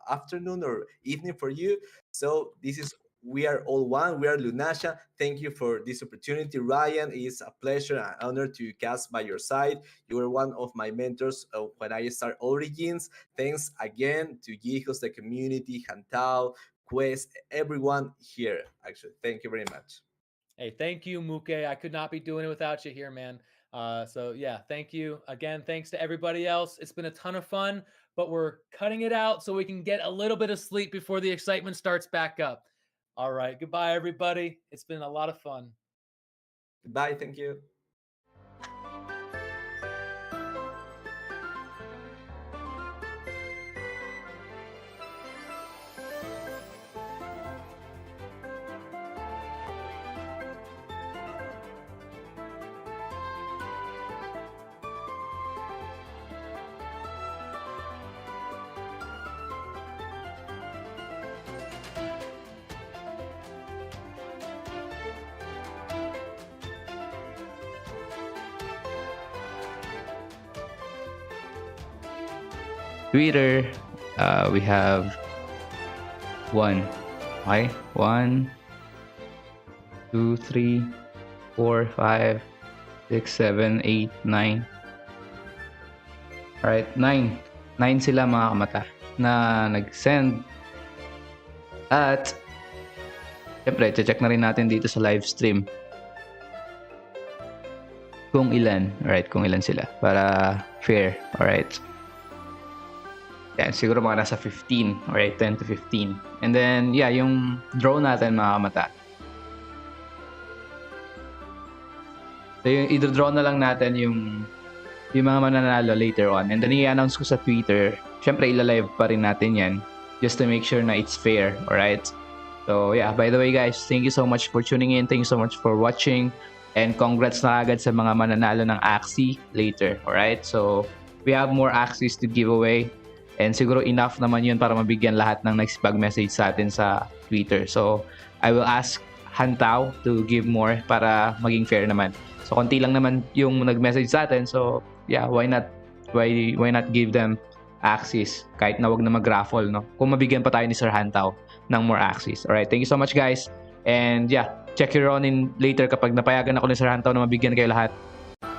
afternoon or evening for you. So this is we are all one. We are Lunasha. Thank you for this opportunity, Ryan. It's a pleasure and honor to cast by your side. You were one of my mentors when I start Origins. Thanks again to Gijos, the community, Hantao, Quest, everyone here. Actually, thank you very much. Hey, thank you, Muke. I could not be doing it without you here, man. So yeah, thank you again. Thanks to everybody else. It's been a ton of fun, but we're cutting it out so we can get a little bit of sleep before the excitement starts back up. All right, goodbye, everybody. It's been a lot of fun. Goodbye. Thank you. Twitter, we have one. Okay, one, 2, 3, 4, 5, 6, 7, 8, 9. Alright, 9. 9 sila mga kamata na nag-send. At syempre, check na rin natin dito sa live stream kung ilan. Alright, kung ilan sila para fair. Alright. Yan, siguro mga nasa 15. Alright, 10 to 15. And then, yeah, yung draw natin mga kamata. So, yung i-draw na lang natin yung mga mananalo later on. And then, i-announce ko sa Twitter. Syempre, ila-live pa rin natin yan just to make sure na it's fair. Alright? So, yeah. By the way, guys, thank you so much for tuning in. Thank you so much for watching. And congrats na agad sa mga mananalo ng Axie later. Alright? So, we have more Axies to give away. And siguro enough naman yun para mabigyan lahat ng nag-message sa atin sa Twitter. So, I will ask Hantao to give more para maging fair naman. So, konti lang naman yung nag-message sa atin. So, yeah, why not give them Axies kahit na wag na mag-raffle, no? Kung mabigyan pa tayo ni Sir Hantao ng more Axies. Alright, thank you so much, guys. And yeah, check your Ronin later kapag napayagan ako ni Sir Hantao na mabigyan kayo lahat.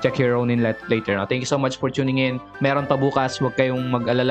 Check your Ronin later, no? Thank you so much for tuning in. Meron pa bukas, huwag kayong mag-alala.